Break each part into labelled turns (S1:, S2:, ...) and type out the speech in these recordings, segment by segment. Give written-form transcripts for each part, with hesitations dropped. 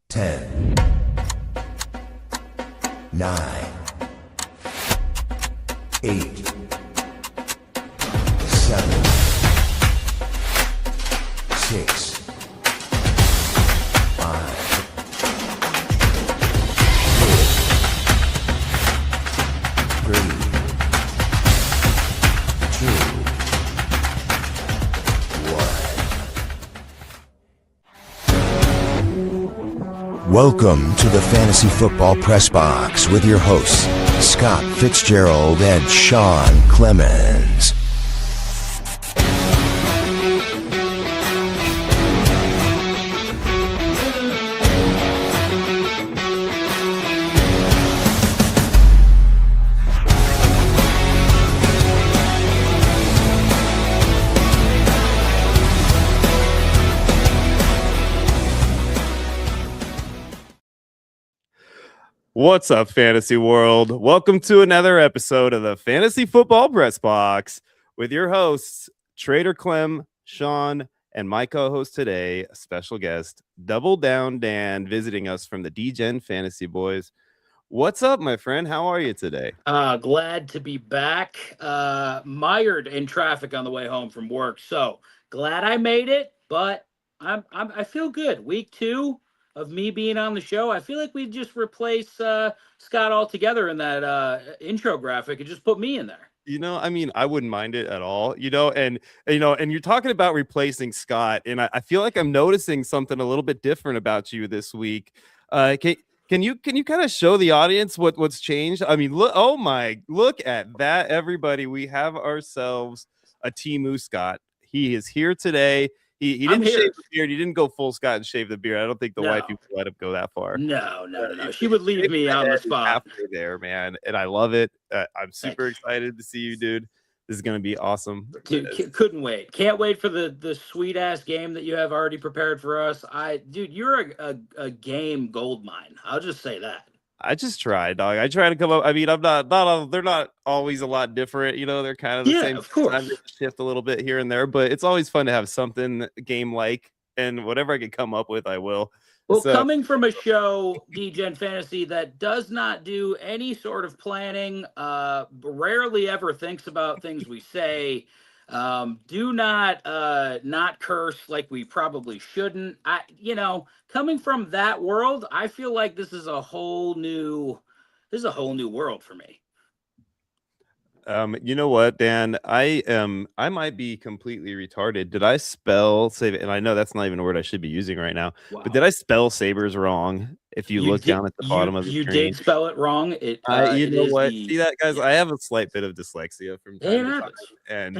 S1: 10, 9, 8, 7, 6, 5, 4, 3, 2, 1. Welcome to the Fantasy Football Press Box with your hosts, Scott Fitzgerald and Sean Clemens.
S2: What's up, fantasy world? Welcome to another episode of the Fantasy Football Press Box with your hosts, Trader Clem, Sean, and my co-host today, a special guest, Double Down Dan, visiting us from the D-Gen Fantasy Boys. What's up, my friend? How are you today?
S3: Glad to be back. Mired in traffic on the way home from work, so glad I made it. But I feel good. Week 2 of me being on the show. I feel like we just replace Scott altogether in that intro graphic and just put me in there.
S2: I mean, I wouldn't mind it at all, and you're talking about replacing Scott, and I feel like I'm noticing something a little bit different about you this week. Can you kind of show the audience what's changed? I mean, look at that, everybody. We have ourselves a Timu Scott. He is here today. He didn't shave the beard. He didn't go full Scott and shave the beard. I don't think the wife would let him go that far.
S3: No. She would leave me on the spot.
S2: Halfway there, man, and I love it. I'm super excited to see you, dude. This is gonna be awesome.
S3: Dude, couldn't wait. Can't wait for the sweet ass game that you have already prepared for us. Dude, you're a game gold mine. I'll just say that.
S2: I just try, dog. I try to come up. I mean, I'm not they're not always a lot different, they're kind of the same.
S3: Of course.
S2: I shift a little bit here and there, but it's always fun to have something game like, and whatever I can come up with, I will.
S3: Well, coming from a show, D-Gen Fantasy, that does not do any sort of planning, rarely ever thinks about things we say, do not curse like we probably shouldn't. Coming from that world, I feel like this is a whole new world for me.
S2: You know what, Dan? I might be completely retarded. Did I spell save it? And I know that's not even a word I should be using right now. Wow. But did I spell Sabres wrong? If you look down at the bottom of the screen,
S3: you did spell it wrong.
S2: You know what? See that, guys? I have a slight bit of dyslexia from time to time, and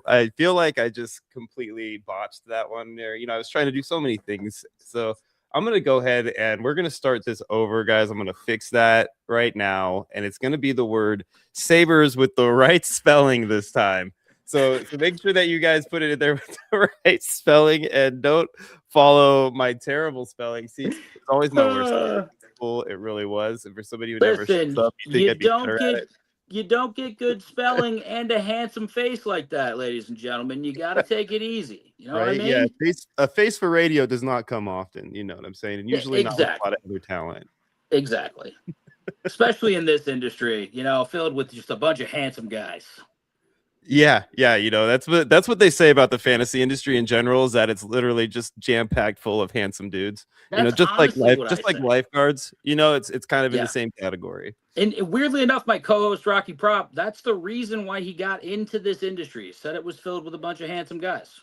S2: I feel like I just completely botched that one there. I was trying to do so many things, so I'm going to go ahead and we're going to start this over, guys. I'm going to fix that right now, and it's going to be the word Sabres with the right spelling this time. So make sure that you guys put it in there with the right spelling and don't follow my terrible spelling. See, it's always my worst. It really was. And for somebody who never shows up, you
S3: don't get good spelling and a handsome face like that, ladies and gentlemen. You got to take it easy. You know what I mean?
S2: Yeah, a face for radio does not come often. You know what I'm saying? And usually not with a lot of other talent.
S3: Exactly. Especially in this industry, filled with just a bunch of handsome guys.
S2: Yeah, that's what they say about the fantasy industry in general, is that it's literally just jam-packed full of handsome dudes.
S3: That's
S2: just like lifeguards, it's kind of in the same category.
S3: And weirdly enough, my co-host Rocky Prop, that's the reason why he got into this industry. He said it was filled with a bunch of handsome guys.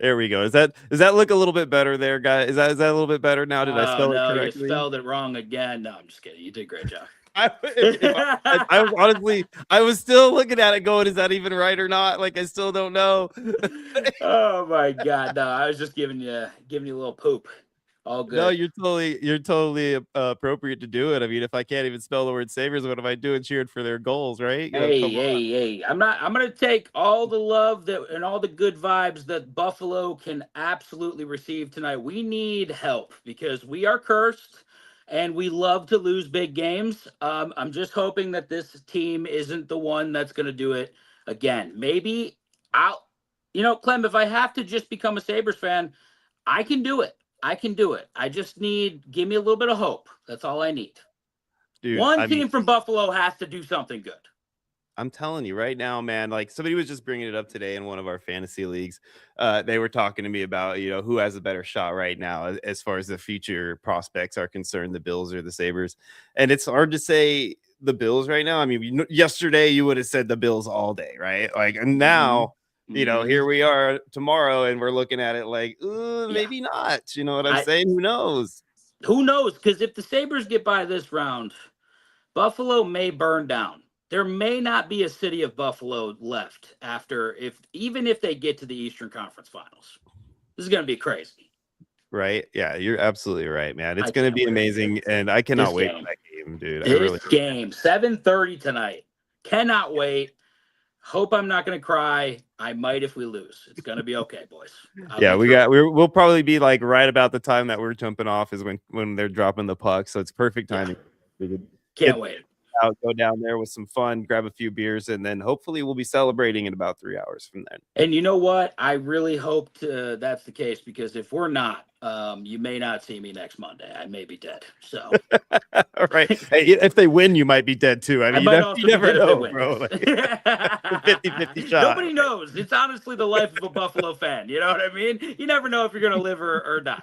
S2: There we go. Does that look a little bit better there, guys? Is that a little bit better now? Did I spell it correctly?
S3: You spelled it wrong again. No, I'm just kidding. You did a great job.
S2: I honestly, I was still looking at it going, is that even right or not? Like, I still don't know.
S3: Oh my God. No, I was just giving you a little poop. All good.
S2: No, you're totally appropriate to do it. I mean, if I can't even spell the word Sabres, what am I doing cheering for their goals, right?
S3: Hey. I'm going to take all the love and all the good vibes that Buffalo can absolutely receive tonight. We need help because we are cursed. And we love to lose big games. I'm just hoping that this team isn't the one that's going to do it again. Maybe Clem, if I have to just become a Sabres fan, I can do it. I can do it. I just give me a little bit of hope. That's all I need.
S2: Dude,
S3: One team from Buffalo has to do something good.
S2: I'm telling you right now, man, like somebody was just bringing it up today in one of our fantasy leagues. They were talking to me about, who has a better shot right now as far as the future prospects are concerned, the Bills or the Sabres. And it's hard to say the Bills right now. I mean, yesterday you would have said the Bills all day, right? Like, and now, here we are tomorrow and we're looking at it like, maybe not. You know what I'm saying? Who knows?
S3: Who knows? Because if the Sabres get by this round, Buffalo may burn down. There may not be a city of Buffalo left even if they get to the Eastern Conference Finals. This is going to be crazy.
S2: Right? Yeah, you're absolutely right, man. It's going to be amazing, and I cannot wait for that game, dude.
S3: This game, 7:30 tonight. Cannot wait. Hope I'm not going to cry. I might if we lose. It's going to be okay, boys.
S2: We'll probably be like right about the time that we're jumping off is when they're dropping the puck, so it's perfect timing.
S3: Yeah. Can't wait.
S2: Go down there with some fun, grab a few beers, and then hopefully we'll be celebrating in about 3 hours from then.
S3: And you know what? I really hope that's the case, because if we're not, you may not see me next Monday. I may be dead. So,
S2: all right. Hey, if they win, you might be dead too. I mean, you never know, bro. Like, 50-50 shot.
S3: Nobody knows. It's honestly the life of a Buffalo fan. You know what I mean? You never know if you're gonna live or die.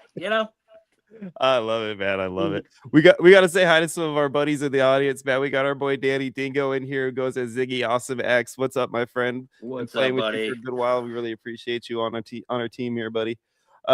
S2: I love it, man. I love it. We got to say hi to some of our buddies in the audience, man. We got our boy Danny Dingo in here, who goes as Ziggy Awesome X. What's up, my friend?
S3: What's
S2: Been playing
S3: up, buddy?
S2: with you for a good while. We really appreciate you on our team here, buddy. We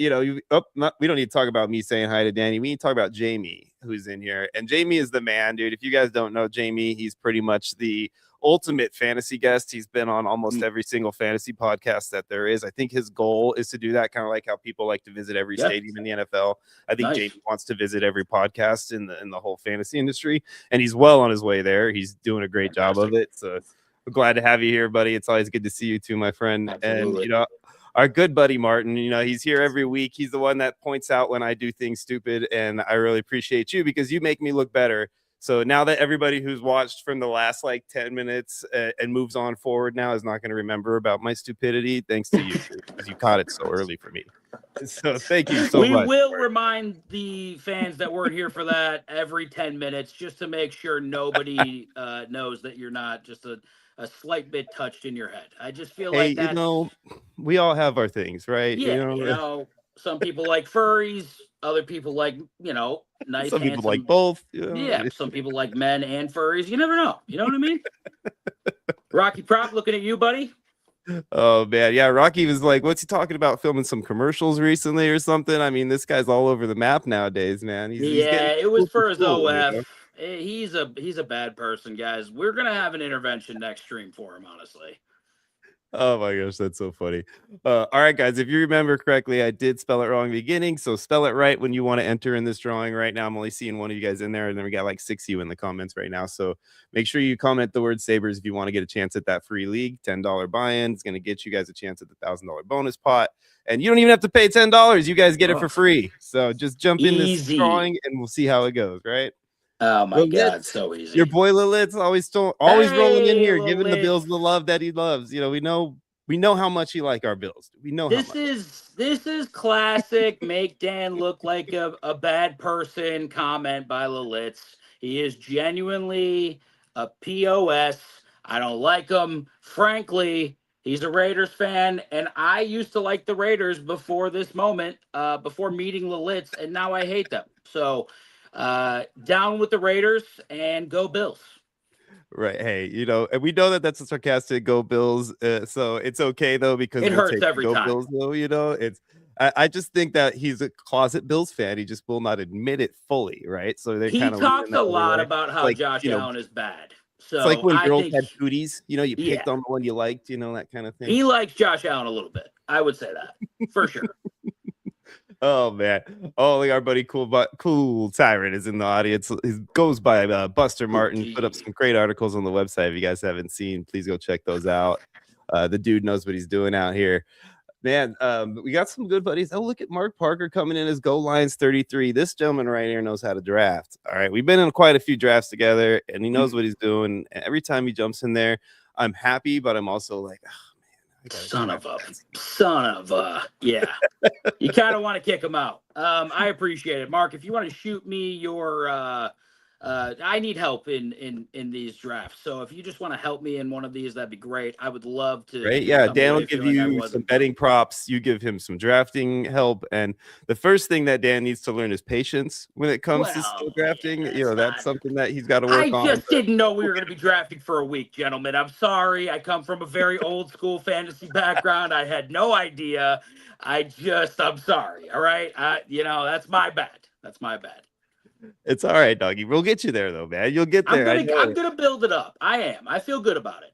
S2: don't need to talk about me saying hi to Danny. We need to talk about Jamie, who's in here. And Jamie is the man, dude. If you guys don't know Jamie, he's pretty much the ultimate fantasy guest. He's been on almost every single fantasy podcast that there is. I think his goal is to do that, kind of like how people like to visit every stadium in the NFL. I think Jamie wants to visit every podcast in the whole fantasy industry, and he's well on his way there. He's doing a great job of it. So we're glad to have you here, buddy. It's always good to see you too, my friend.
S3: Absolutely.
S2: And our good buddy Martin, he's here every week. He's the one that points out when I do things stupid, and I really appreciate you because you make me look better. So now that everybody who's watched from the last 10 minutes and moves on forward now is not going to remember about my stupidity, thanks to you, because you caught it so early for me. So thank you so much.
S3: We will remind the fans that weren't here for that every 10 minutes, just to make sure nobody knows that you're not just a slight bit touched in your head. I just feel like that.
S2: We all have our things, right?
S3: Yeah, some people like furries, other people like, nice.
S2: Some people like both.
S3: Yeah, some people like men and furries. You never know. You know what I mean? Rocky Prop, looking at you, buddy.
S2: Oh man, yeah. Rocky was like, "What's he talking about? Filming some commercials recently or something?" I mean, this guy's all over the map nowadays, man.
S3: It was for his OF. He's a bad person, guys. We're gonna have an intervention next stream for him, honestly.
S2: Oh my gosh, that's so funny. All right, guys, if you remember correctly, I did spell it wrong in the beginning, so spell it right when you want to enter in this drawing. Right now, I'm only seeing one of you guys in there, and then we got 6 of you in the comments right now. So make sure you comment the word Sabres if you want to get a chance at that free league. $10 buy-in is going to get you guys a chance at the $1,000 bonus pot, and you don't even have to pay $10. You guys get it for free. So just jump in this drawing, and we'll see how it goes. Right?
S3: Oh my God, so easy.
S2: Your boy Lilith's always rolling in here, giving the Bills the love that he loves. We know how much you like our Bills. We know
S3: this is classic make Dan look like a bad person comment by Lilith. He is genuinely a POS. I don't like him. Frankly, he's a Raiders fan, and I used to like the Raiders before this moment, before meeting Lilith, and now I hate them. So down with the Raiders and go Bills.
S2: Right. Hey, and we know that that's a sarcastic go Bills. So it's okay though, because
S3: it hurts every time.
S2: Bills, though, I just think that he's a closet Bills fan. He just will not admit it fully, right? So he
S3: talks a lot about how Josh Allen is bad. So
S2: it's like when girls had cooties, you picked on the one you liked, that kind of thing.
S3: He likes Josh Allen a little bit. I would say that for sure.
S2: Oh man! Oh, our buddy Cool Tyrant is in the audience. He goes by Buster Martin. Put up some great articles on the website. If you guys haven't seen, please go check those out. The dude knows what he's doing out here, man. We got some good buddies. Oh, look at Mark Parker coming in as Go Lions 33. This gentleman right here knows how to draft. All right, we've been in quite a few drafts together, and he knows what he's doing. And every time he jumps in there, I'm happy, but I'm also like, oh,
S3: Son of a, yeah. You kind of want to kick him out. I appreciate it, Mark. If you want to shoot me your, I need help in these drafts. So if you just want to help me in one of these, that'd be great. I would love to.
S2: Right?
S3: To
S2: Yeah,
S3: come
S2: Dan will
S3: away
S2: give
S3: feeling I
S2: you some
S3: wasn't-
S2: betting props. You give him some drafting help, and the first thing that Dan needs to learn is patience when it comes to skill drafting.
S3: Yeah,
S2: that's something that he's got to work on.
S3: I just didn't know we were going to be drafting for a week, gentlemen. I'm sorry. I come from a very old school fantasy background. I had no idea. I'm sorry. All right. That's my bad. That's my bad.
S2: It's all right, doggy. We'll get you there, though, man. You'll get there.
S3: I'm gonna build it up. I am. I feel good about it.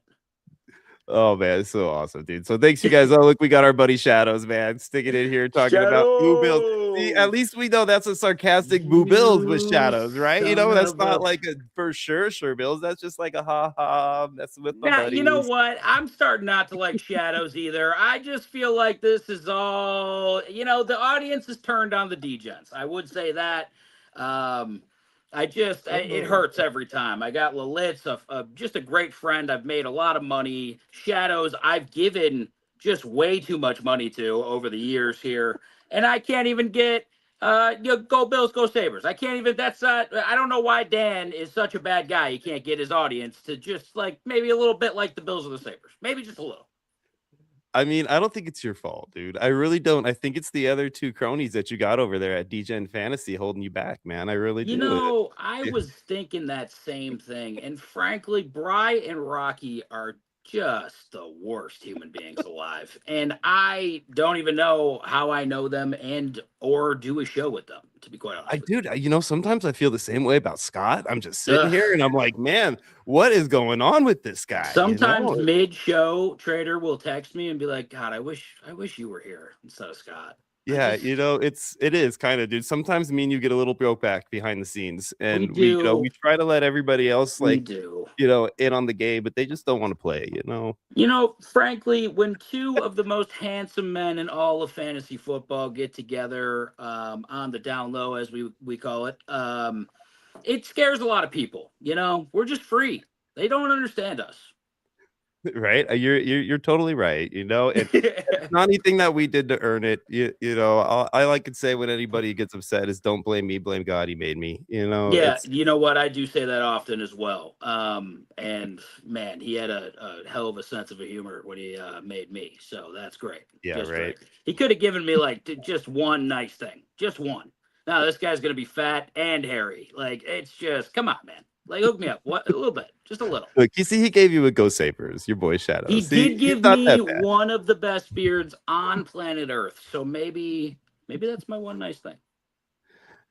S2: Oh man, it's so awesome, dude. So thanks, you guys. Oh, look, we got our buddy Shadows, man, sticking in here talking about Boo Bills. See, at least we know that's a sarcastic Boo Bills with Shadows, right? That's not like a for sure Bills. That's just like a ha ha. That's with my buddies.
S3: You know what? I'm starting not to like Shadows either. I just feel like this is all. The audience is turned on the D-Gens. I would say that. It hurts every time. I got Lilith's just a great friend. I've made a lot of money. Shadows, I've given just way too much money to over the years here. And I can't even get, go Bills, go Sabres. I can't even, I don't know why Dan is such a bad guy. He can't get his audience to just maybe a little bit like the Bills or the Sabres. Maybe just a little.
S2: I mean, I don't think it's your fault, dude. I really don't. I think it's the other two cronies that you got over there at DGen Fantasy holding you back, man. I really do.
S3: I was thinking that same thing. And frankly, Bry and Rocky are just the worst human beings alive. And I don't even know how I know them or do a show with them, to be quite honest.
S2: Sometimes I feel the same way about Scott. I'm just sitting here and I'm like, man, what is going on with this guy?
S3: Sometimes mid-show, Trader will text me and be like, God, I wish you were here instead of Scott.
S2: Yeah, it is kind of, dude. Sometimes me and you get a little broke back behind the scenes, and we try to let everybody else in on the game, but they just don't want to play.
S3: Frankly, when two of the most handsome men in all of fantasy football get together on the down low, as we call it, it scares a lot of people. We're just free. They don't understand us.
S2: Right, you're totally right. It's not anything that we did to earn it. I like to say when anybody gets upset is don't blame me, blame God. He made me.
S3: Yeah, you know what? I do say that often as well. And man, he had a hell of a sense of humor when he made me. So that's great.
S2: Yeah,
S3: just
S2: right.
S3: Great. He could have given me just one nice thing, just one. Now this guy's gonna be fat and hairy. It's just come on, man. Hook me up. What? A little bit. Just a little.
S2: Look, you see, he gave you a Go Sabres, your boy Shadows.
S3: He did give me one of the best beards on planet Earth. So maybe that's my one nice thing.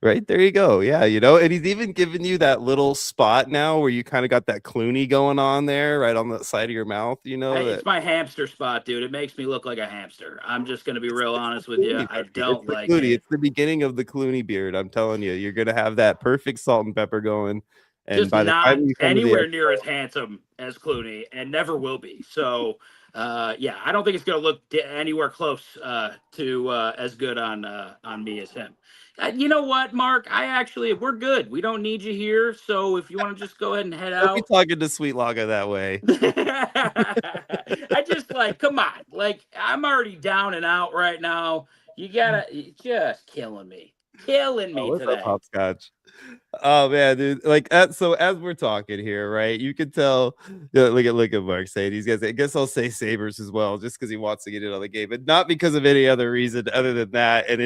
S2: Right, there you go. Yeah, and he's even giving you that little spot now where you kind of got that Clooney going on there, right on the side of your mouth,
S3: It's my hamster spot, dude. It makes me look like a hamster. I'm just going to be real honest with you. I don't like it.
S2: It's the beginning of the Clooney beard. I'm telling you, you're going to have that perfect salt and pepper going. And
S3: just
S2: by the
S3: not
S2: time you come
S3: anywhere near as handsome as Clooney, and never will be. So, I don't think it's going to look anywhere close to as good on me as him. You know what, Mark? We're good. We don't need you here. So if you want to just go ahead and head out.
S2: Don't be talking to Sweet Laga that way.
S3: I just come on. I'm already down and out right now. You just killing me today.
S2: Hopscotch. Oh man, dude! So as we're talking here, right? You can tell. Look at Mark saying these guys. I guess I'll say Sabres as well, just because he wants to get in on the game, but not because of any other reason other than that. And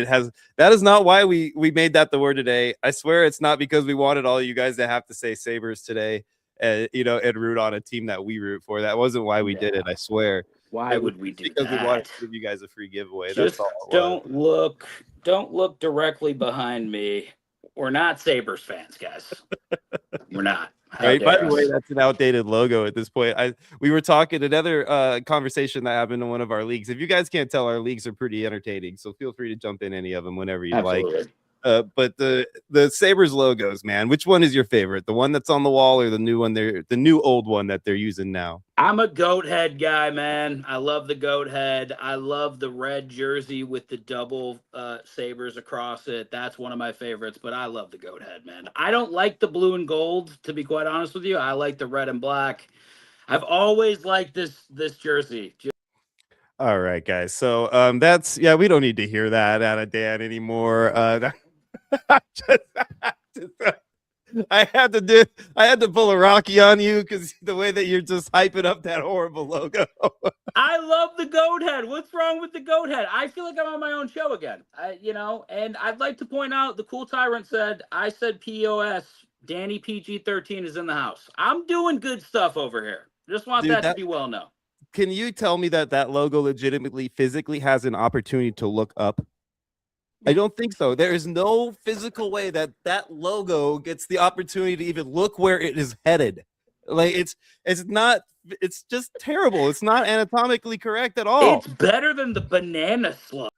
S2: that is not why we made that the word today. I swear it's not because we wanted all you guys to have to say Sabres today, and root on a team that we root for. That wasn't why we did it. I swear.
S3: Why would we do
S2: because
S3: that?
S2: We wanted to give you guys a free giveaway.
S3: Just
S2: that's all.
S3: Don't look directly behind me. We're not Sabres fans, guys. We're not.
S2: Right. By the way, that's an outdated logo at this point. We were talking another conversation that happened in one of our leagues. If you guys can't tell, our leagues are pretty entertaining, so feel free to jump in any of them whenever you like. But the Sabres logos, man, which one is your favorite? The one that's on the wall or the new one? The new old one that they're using now?
S3: I'm a goat head guy, man. I love the goat head. I love the red jersey with the double Sabres across it. That's one of my favorites, but I love the goat head, man. I don't like the blue and gold, to be quite honest with you. I like the red and black. I've always liked this jersey.
S2: All right, guys. So that's we don't need to hear that out of Dan anymore. I had to pull a Rocky on you because the way that you're just hyping up that horrible logo.
S3: I love the goat head. What's wrong with the goat head? I feel like I'm on my own show again. And I'd like to point out the cool tyrant said, I said POS, Danny PG-13 is in the house. I'm doing good stuff over here. Just want that to be well known.
S2: Can you tell me that logo legitimately physically has an opportunity to look up? I don't think so. There is no physical way that logo gets the opportunity to even look where it is headed. Like it's just terrible. It's not anatomically correct at all.
S3: It's better than the banana slug.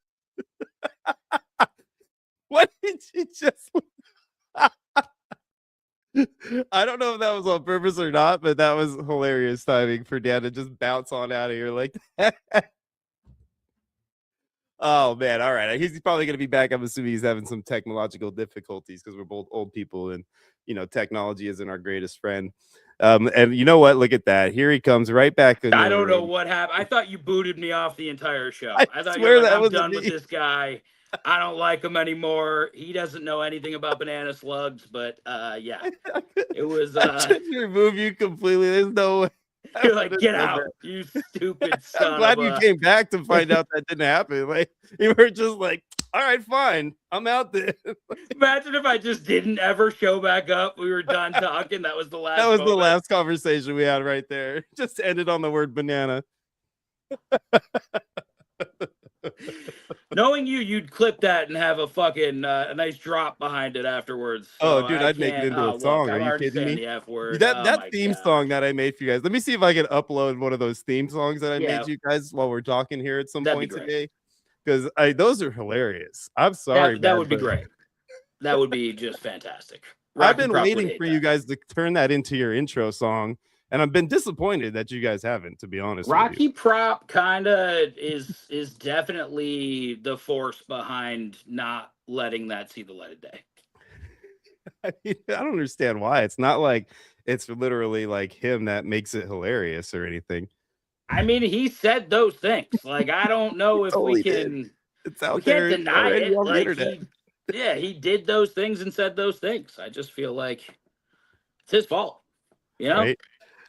S2: What did you just I don't know if that was on purpose or not, but that was hilarious timing for Dan to just bounce on out of here like that. Oh man, all right. He's probably gonna be back. I'm assuming he's having some technological difficulties because we're both old people and technology isn't our greatest friend. And you know what? Look at that. Here he comes right back.
S3: I don't know what happened. I thought you booted me off the entire show. I thought
S2: you were like,
S3: I'm done with this guy. I don't like him anymore. He doesn't know anything about banana slugs, but yeah. It was
S2: I couldn't remove you completely. There's no way.
S3: You're like, get out, you stupid son.
S2: I'm glad you came back to find out that didn't happen. Like you were just like, all right, fine. I'm out there.
S3: Imagine if I just didn't ever show back up. We were done talking. That was the last.
S2: That was the last conversation we had right there. Just ended on the word banana.
S3: Knowing you'd clip that and have a fucking a nice drop behind it afterwards.
S2: So dude, I'd make it into a song. Are you kidding me?
S3: The F word.
S2: That theme song that I made for you guys. Let me see if I can upload one of those theme songs that I made you guys while we're talking here at some point today. Because those are hilarious. I'm sorry.
S3: That would be great. That would be just fantastic.
S2: I've been waiting for you guys to turn that into your intro song. And I've been disappointed that you guys haven't, to be honest.
S3: Rocky Prop kind of is definitely the force behind not letting that see the light of day.
S2: I don't understand why. It's not like it's literally like him that makes it hilarious or anything.
S3: I mean, he said those things. Like, I don't know if we can.
S2: It's out
S3: we
S2: there.
S3: Can't deny it.
S2: On
S3: like,
S2: the internet.
S3: he did those things and said those things. I just feel like it's his fault. You know. Right?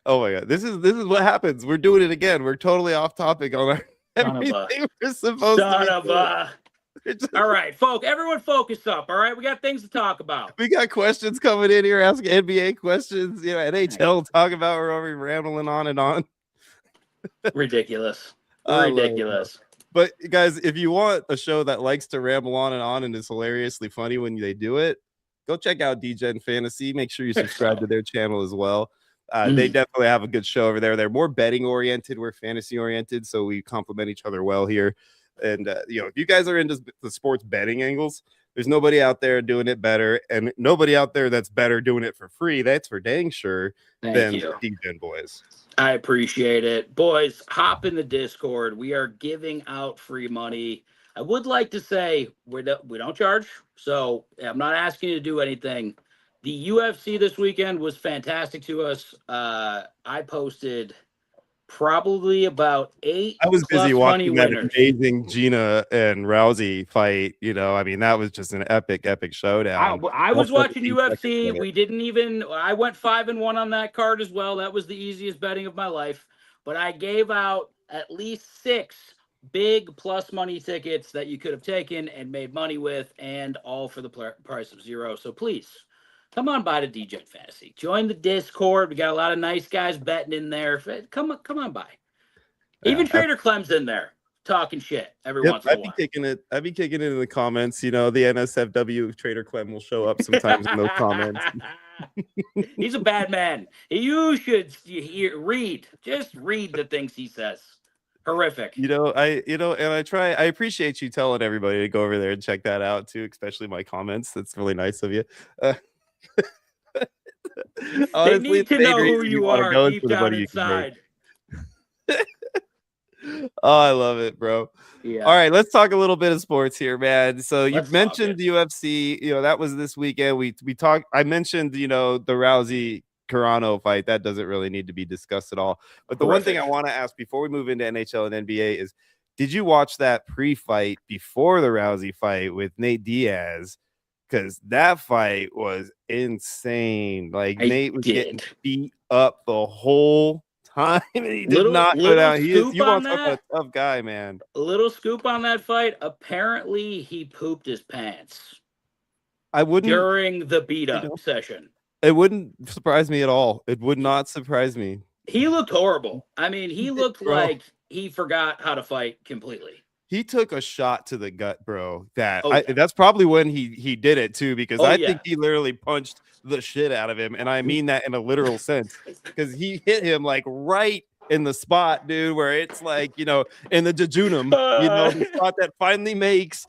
S2: Oh my god, this is what happens. We're doing it again. We're totally off topic on our everything we're supposed to be.
S3: All right, folks, everyone focus up. All right, we got things to talk about.
S2: We got questions coming in here, asking NBA questions. NHL talk about. We're already rambling on and on.
S3: Ridiculous.
S2: But guys, if you want a show that likes to ramble on and is hilariously funny when they do it, go check out DGen Fantasy. Make sure you subscribe to their channel as well. They definitely have a good show over there. They're more betting oriented. We're fantasy oriented, so we complement each other well here. And if you guys are into the sports betting angles, there's nobody out there doing it better, and nobody out there that's better doing it for free. That's for dang sure. Than the DGen boys.
S3: I appreciate it, boys. Hop in the Discord. We are giving out free money. I would like to say we don't charge, so I'm not asking you to do anything. The UFC this weekend was fantastic to us. I posted probably about 8.
S2: I was busy watching that
S3: winners.
S2: Amazing Gina and Rousey fight. I mean, that was just an epic showdown.
S3: I was watching UFC. We didn't even. I went 5-1 on that card as well. That was the easiest betting of my life. But I gave out at least 6 big plus money tickets that you could have taken and made money with, and all for the price of 0. So please. Come on by to DGen Fantasy. Join the Discord. We got a lot of nice guys betting in there. Come on by. Even Trader Clem's in there talking shit every once in a while.
S2: I'd be kicking it in the comments. The NSFW Trader Clem will show up sometimes in those comments.
S3: He's a bad man. You should read. Just read the things he says. Horrific.
S2: I appreciate you telling everybody to go over there and check that out too, especially my comments. That's really nice of you.
S3: Honestly, they need to know who you are deep down inside.
S2: Oh, I love it, bro. Yeah. All right, let's talk a little bit of sports here, man. So you've mentioned the UFC. That was this weekend. We talked. I mentioned the Rousey Carano fight. That doesn't really need to be discussed at all. But the one thing I want to ask before we move into NHL and NBA is, did you watch that pre-fight before the Rousey fight with Nate Diaz? Because that fight was insane. Like Nate was getting beat up the whole time, and he did not go down. You want to talk about a tough guy, man.
S3: A little scoop on that fight. Apparently, he pooped his pants.
S2: I wouldn't
S3: during the beat-up session.
S2: It wouldn't surprise me at all. It would not surprise me.
S3: He looked horrible. I mean, he looked like he forgot how to fight completely.
S2: He took a shot to the gut, bro. That's probably when he did it too, because I think he literally punched the shit out of him, and I mean that in a literal sense, because he hit him like right in the spot, dude, where it's like, in the jejunum, the spot that finally makes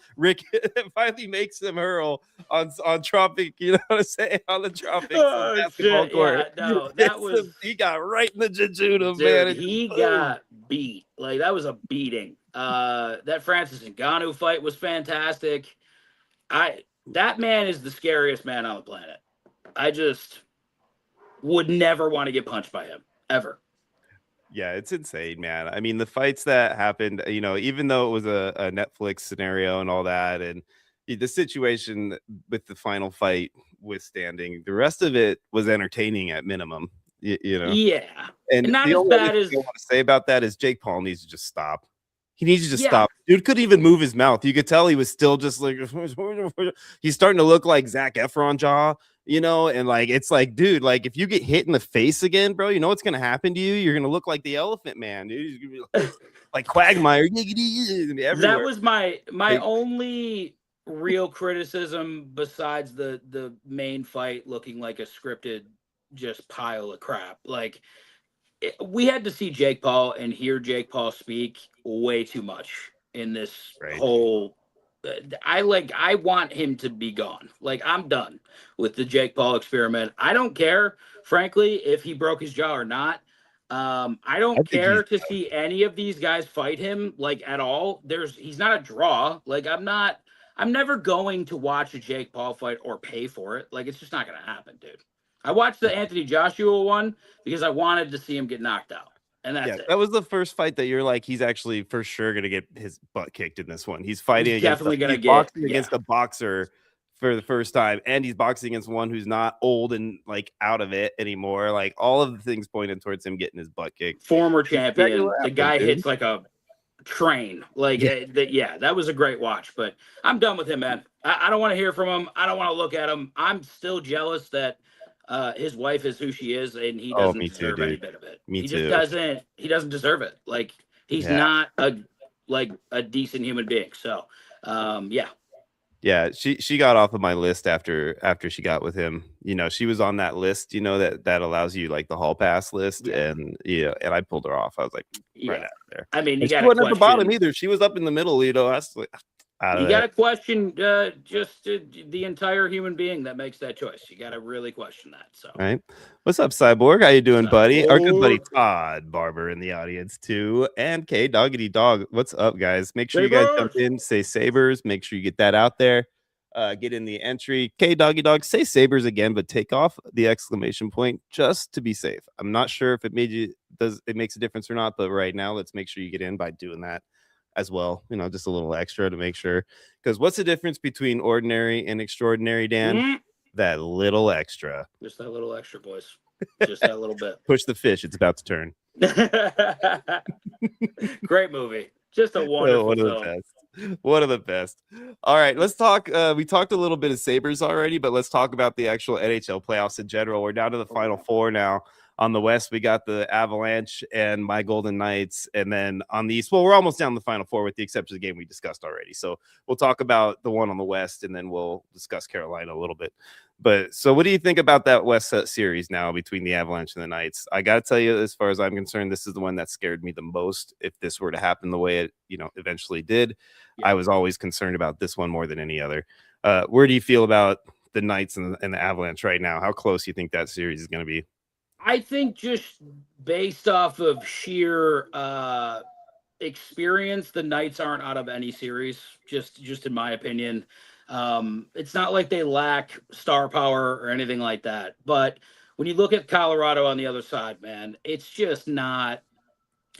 S2: him hurl on Tropic, you know what I'm saying, on the Tropic basketball court.
S3: Yeah, no, that was
S2: he got right in the jejunum,
S3: dude,
S2: man.
S3: He got beat. Like, that was a beating. That Francis Ngannou fight was fantastic. That man is the scariest man on the planet. I just would never want to get punched by him ever.
S2: Yeah, it's insane, man. I mean, the fights that happened, even though it was a Netflix scenario and all that, and the situation with the final fight withstanding, the rest of it was entertaining at minimum.
S3: Yeah,
S2: and
S3: not
S2: the
S3: as
S2: only
S3: bad
S2: thing
S3: as
S2: I want to say about that is Jake Paul needs to just stop. He needs to just stop. Dude couldn't even move his mouth. You could tell he was still just like he's starting to look like Zac Efron jaw, and like it's like, dude, like if you get hit in the face again, bro, you know what's gonna happen to you? You're gonna look like the Elephant Man, dude. He's gonna be like Quagmire.
S3: That was my only real criticism besides the main fight looking like a scripted just pile of crap. Like, we had to see Jake Paul and hear Jake Paul speak way too much in this whole. I want him to be gone. Like, I'm done with the Jake Paul experiment. I don't care, frankly, if he broke his jaw or not. I don't care to see any of these guys fight him, like, at all. He's not a draw. Like, I'm never going to watch a Jake Paul fight or pay for it. Like, it's just not going to happen, dude. I watched the Anthony Joshua one because I wanted to see him get knocked out. And that's it.
S2: That was the first fight that you're like, he's actually for sure going to get his butt kicked in this one. He's fighting against a boxer for the first time, and he's boxing against one who's not old and like out of it anymore. Like, all of the things pointed towards him getting his butt kicked.
S3: Former champion. The guy hits like a train. Like, that was a great watch, but I'm done with him, man. I don't want to hear from him. I don't want to look at him. I'm still jealous that his wife is who she is, and he doesn't deserve any bit of it. He doesn't deserve it. Like, he's not a decent human being. So,
S2: she got off of my list after she got with him. She was on that list, that allows you like the hall pass list, and and I pulled her off. I was like, right out of there.
S3: I mean,
S2: she wasn't at the bottom either. She was up in the middle. I was like,
S3: you got to question just the entire human being that makes that choice. You got to really question that. So,
S2: all right. What's up, Cyborg? How you doing, buddy? Our good buddy Todd Barber in the audience too, and K Doggity Dog. What's up, guys? Make sure you guys jump in, say Sabres. Make sure you get that out there. Get in the entry. K Doggy Dog, say Sabres again, but take off the exclamation point just to be safe. I'm not sure if it makes a difference or not, but right now, let's make sure you get in by doing that as well, just a little extra to make sure, because what's the difference between ordinary and extraordinary, Dan? That little extra.
S3: Just that little extra, boys. Just that little bit.
S2: Push the fish, it's about to turn.
S3: Great movie. Just a wonderful film.
S2: One of the best. All right, let's talk. We talked a little bit of Sabres already, but let's talk about the actual NHL playoffs in general. We're down to the final four now. On the West, we got the Avalanche and my Golden Knights. And then on the East, well, we're almost down the final four with the exception of the game we discussed already. So we'll talk about the one on the West, and then we'll discuss Carolina a little bit. But so what do you think about that West series now between the Avalanche and the Knights? I got to tell you, as far as I'm concerned, this is the one that scared me the most. If this were to happen the way it, eventually did, I was always concerned about this one more than any other. Where do you feel about the Knights and the Avalanche right now? How close do you think that series is going to be?
S3: I think just based off of sheer experience, the Knights aren't out of any series, just in my opinion. It's not like they lack star power or anything like that. But when you look at Colorado on the other side, man, it's just not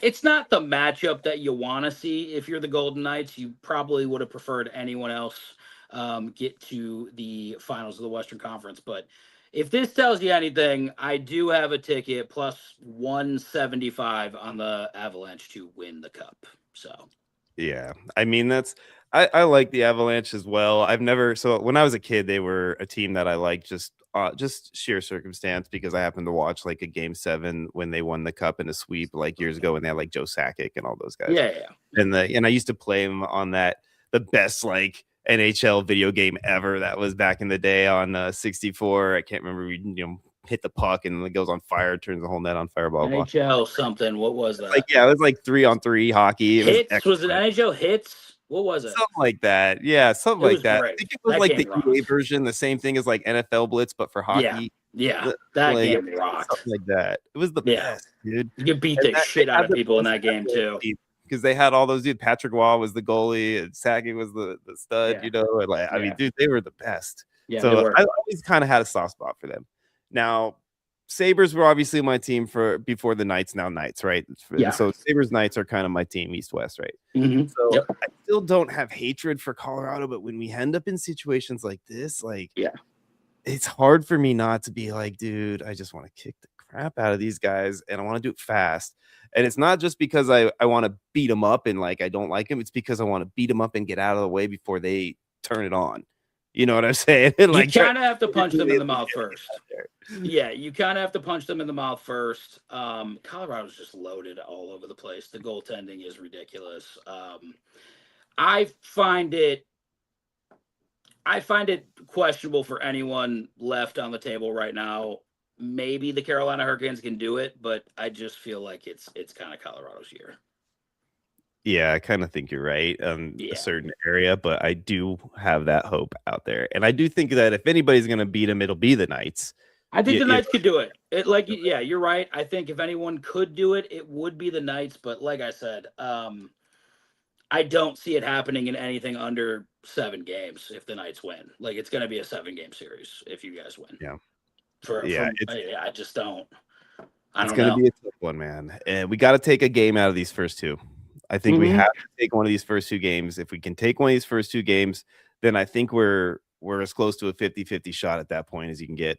S3: It's not the matchup that you want to see. If you're the Golden Knights, you probably would have preferred anyone else get to the finals of the Western Conference. But if this tells you anything, I do have a ticket plus 175 on the Avalanche to win the cup. So
S2: Yeah, I mean I like the Avalanche as well. So when I was a kid, they were a team that I liked just sheer circumstance because I happened to watch like a game 7 when they won the cup in a sweep like years ago when they had like Joe Sakic and all those guys.
S3: yeah.
S2: And I used to play them on the best like NHL video game ever that was back in the day on 64. I can't remember, hit the puck and it goes on fire, turns the whole net on fire, blah, blah.
S3: NHL something. What was that?
S2: Like, yeah, it was like 3-on-3 hockey.
S3: Was it NHL Hits? What was it?
S2: Something like that. Yeah, something like that.
S3: Great.
S2: I think it was
S3: that
S2: like the
S3: rocked.
S2: EA version, the same thing as like NFL Blitz, but for hockey.
S3: Yeah. That
S2: like,
S3: game rocked.
S2: Something like that. It was the best, dude.
S3: You could beat the shit out of people in that game too.
S2: Because they had all those dudes. Patrick Waugh was the goalie, and Sakic was the stud, and like I mean, dude, they were the best.
S3: Yeah,
S2: so I always kind of had a soft spot for them. Now, Sabres were obviously my team before the Knights, now Knights, right?
S3: Yeah.
S2: So Sabres Knights are kind of my team, East-West, right?
S3: Mm-hmm.
S2: So I still don't have hatred for Colorado, but when we end up in situations like this, like, it's hard for me not to be like, dude, I just want to kick the crap out of these guys and I want to do it fast. And it's not just because I want to beat them up and like I don't like them. It's because I want to beat them up and get out of the way before they turn it on. You know what I'm saying? Like,
S3: you kind of have to punch them in the mouth first. Yeah, you kind of have to punch them in the mouth first. Colorado's just loaded all over the place. The goaltending is ridiculous. I find it questionable for anyone left on the table right now. Maybe the Carolina Hurricanes can do it, but I just feel like it's kind of Colorado's year.
S2: Yeah, I kind of think you're right on a certain area, but I do have that hope out there. And I do think that if anybody's going to beat them, it'll be the Knights.
S3: I think the Knights could do it. You're right. I think if anyone could do it, it would be the Knights. But like I said, I don't see it happening in anything under 7 games if the Knights win. Like, it's going to be a 7-game series if you guys win.
S2: Yeah.
S3: I just don't.
S2: It's going to be a tough one, man. And we got to take a game out of these first 2. I think we have to take one of these first 2 games. If we can take one of these first 2 games, then I think we're as close to a 50-50 shot at that point as you can get.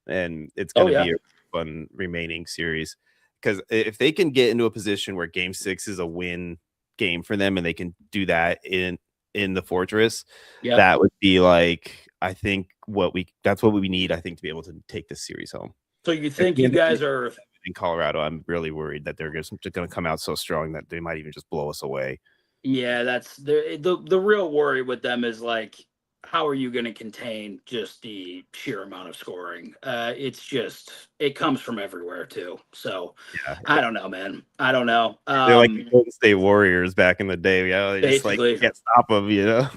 S2: And it's going to be a fun remaining series. Because if they can get into a position where game 6 is a win game for them and they can do that in the Fortress, that would be like, I think that's what we need, I think, to be able to take this series home.
S3: So you think you guys are
S2: in Colorado? I'm really worried that they're just going to come out so strong that they might even just blow us away.
S3: Yeah, that's the real worry with them is like, how are you going to contain just the sheer amount of scoring? It comes from everywhere too. So I don't know, man. I don't know.
S2: They're like the Golden State Warriors back in the day. They just like can't stop them,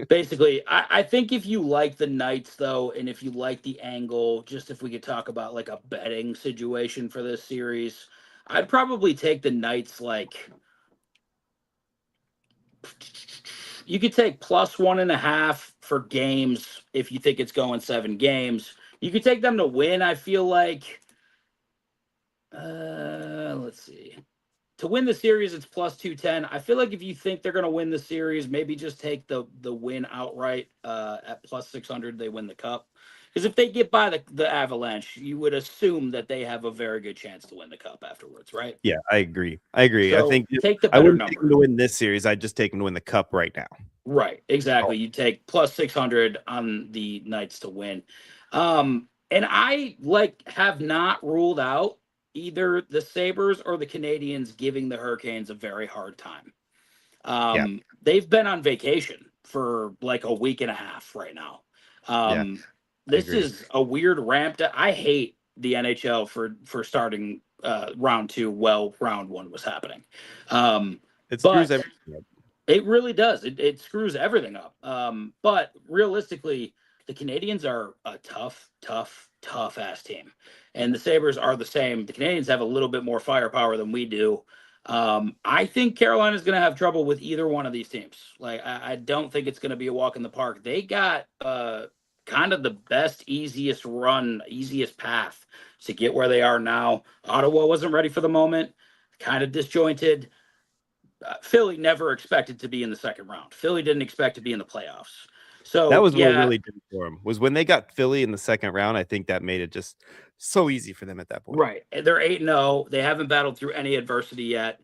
S3: Basically, I think if you like the Knights, though, and if you like the angle, just if we could talk about like a betting situation for this series, I'd probably take the Knights. Like, you could take plus 1.5 for games if you think it's going 7 games. You could take them to win. I feel like, let's see. To win the series, it's plus 210. I feel like if you think they're going to win the series, maybe just take the win outright at plus 600. They win the cup. Because if they get by the Avalanche, you would assume that they have a very good chance to win the cup afterwards, right?
S2: Yeah, I agree. So I think
S3: take the better
S2: I wouldn't
S3: number.
S2: take them to win this series. I'd just take them to win the cup right now.
S3: Right, exactly. You take plus 600 on the Knights to win. And I have not ruled out either the Sabres or the Canadians giving the Hurricanes a very hard time. They've been on vacation for like a week and a half right now. This is a weird ramp. I hate the NHL for starting round 2 while round 1 was happening.
S2: It screws everything up.
S3: It really does. It screws everything up. But realistically, the Canadians are a tough ass team. And the Sabres are the same. The Canadians have a little bit more firepower than we do. I think Carolina's going to have trouble with either one of these teams. Like, I don't think it's going to be a walk in the park. They got kind of the best, easiest path to get where they are now. Ottawa wasn't ready for the moment. kind of disjointed. Philly never expected to be in the second round. Philly didn't expect to be in the playoffs. So
S2: that was what really did it for them, was when they got Philly in the second round. I think that made it just so easy for them at that point.
S3: Right. They're 8-0. They haven't battled through any adversity yet.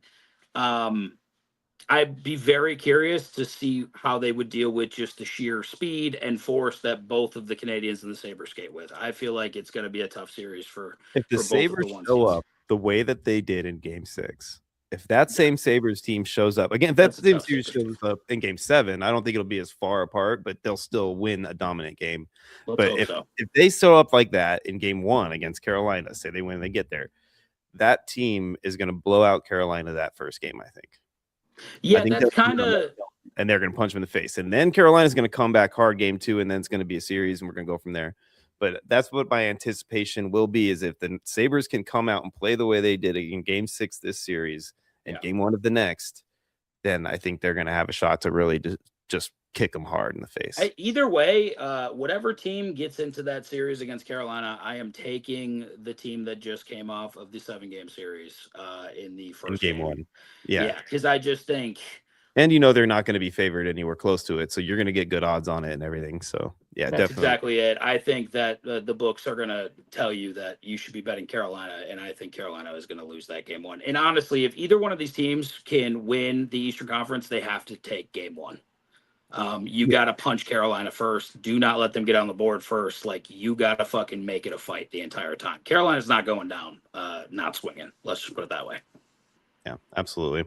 S3: I'd be very curious to see how they would deal with just the sheer speed and force that both of the Canadians and the Sabres skate with. I feel like it's going to be a tough series for
S2: the Sabres show up the way that they did in Game 6. If that same Sabres team shows up again, if that same series shows up in Game 7, I don't think it'll be as far apart, but they'll still win a dominant game. But if they show up like that in Game 1 against Carolina, say they win and they get there, that team is going to blow out Carolina that first game, I think.
S3: Yeah, that's kind of,
S2: and they're going to punch them in the face. And then Carolina's going to come back hard Game 2, and then it's going to be a series, and we're going to go from there. But that's what my anticipation will be, is if the Sabres can come out and play the way they did in Game 6 this series and Game 1 of the next, then I think they're going to have a shot to really just kick them hard in the face.
S3: Either way, whatever team gets into that series against Carolina, I am taking the team that just came off of the 7-game series in the first
S2: Game 1. Yeah,
S3: because I just think...
S2: And they're not going to be favored anywhere close to it, so you're going to get good odds on it and everything. So yeah,
S3: that's
S2: definitely
S3: exactly it. I think that the books are going to tell you that you should be betting Carolina, and I think Carolina is going to lose that Game 1. And honestly, if either one of these teams can win the Eastern Conference, they have to take Game 1. You got to punch Carolina first. Do not let them get on the board first. Like, you got to fucking make it a fight the entire time. Carolina's not going down, not swinging. Let's just put it that way.
S2: Yeah, absolutely.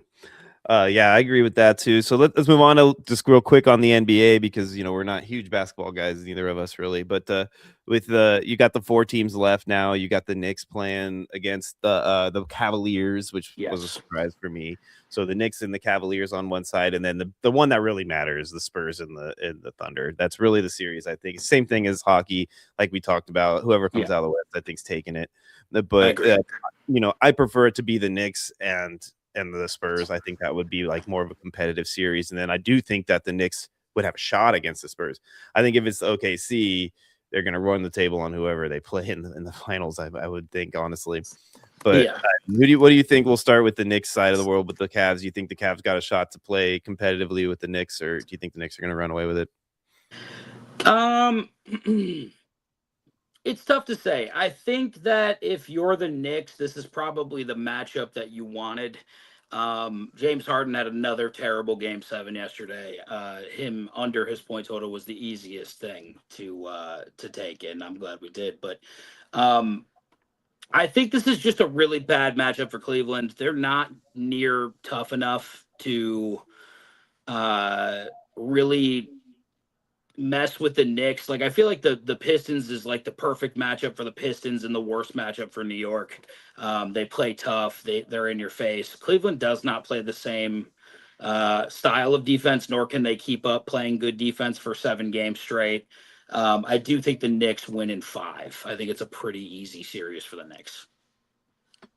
S2: Yeah, I agree with that too. So let's move on to just real quick on the NBA, because we're not huge basketball guys, neither of us really. But with you got the 4 teams left now. You got the Knicks playing against the Cavaliers, which was a surprise for me. So the Knicks and the Cavaliers on one side, and then the one that really matters, the Spurs and the Thunder. That's really the series, I think. Same thing as hockey, like we talked about. Whoever comes out of the West, I think's taking it. But I prefer it to be the Knicks and the Spurs. I think that would be like more of a competitive series. And then I do think that the Knicks would have a shot against the Spurs. I think if it's OKC, they're going to run the table on whoever they play in the finals, I would think, honestly. But what do you think? We'll start with the Knicks side of the world with the Cavs. Do you think the Cavs got a shot to play competitively with the Knicks, or do you think the Knicks are going to run away with it?
S3: It's tough to say. I think that if you're the Knicks, this is probably the matchup that you wanted. James Harden had another terrible Game 7 yesterday. Him under his point total was the easiest thing to take, and I'm glad we did. But I think this is just a really bad matchup for Cleveland. They're not near tough enough to really mess with the Knicks. Like, I feel like the Pistons is like the perfect matchup for the Pistons and the worst matchup for New York. They play tough. They're in your face. Cleveland does not play the same style of defense, nor can they keep up playing good defense for 7 games straight. I do think the Knicks win in 5. I think it's a pretty easy series for the Knicks.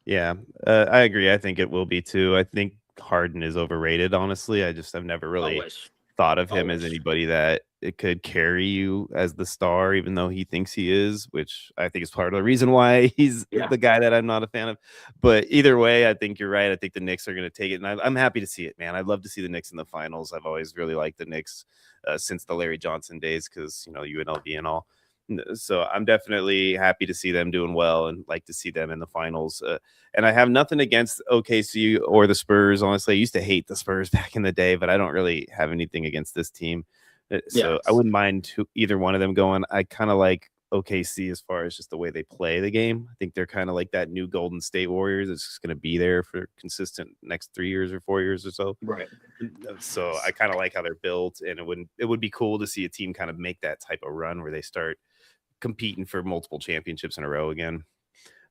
S2: Yeah, I agree. I think it will be too. I think Harden is overrated, honestly. I've never really thought of him as anybody that it could carry you as the star, even though he thinks he is, which I think is part of the reason why he's the guy that I'm not a fan of. But either way, I think you're right. I think the Knicks are going to take it, and I'm happy to see it, man. I'd love to see the Knicks in the finals. I've always really liked the Knicks since the Larry Johnson days, because UNLV and all. So I'm definitely happy to see them doing well and like to see them in the finals. And I have nothing against OKC or the Spurs. Honestly, I used to hate the Spurs back in the day, but I don't really have anything against this team. So I wouldn't mind either one of them going. I kind of like OKC as far as just the way they play the game. I think they're kind of like that new Golden State Warriors. It's just going to be there for consistent next 3 years or 4 years or so.
S3: Right.
S2: So I kind of like how they're built, and it would be cool to see a team kind of make that type of run where they start competing for multiple championships in a row again.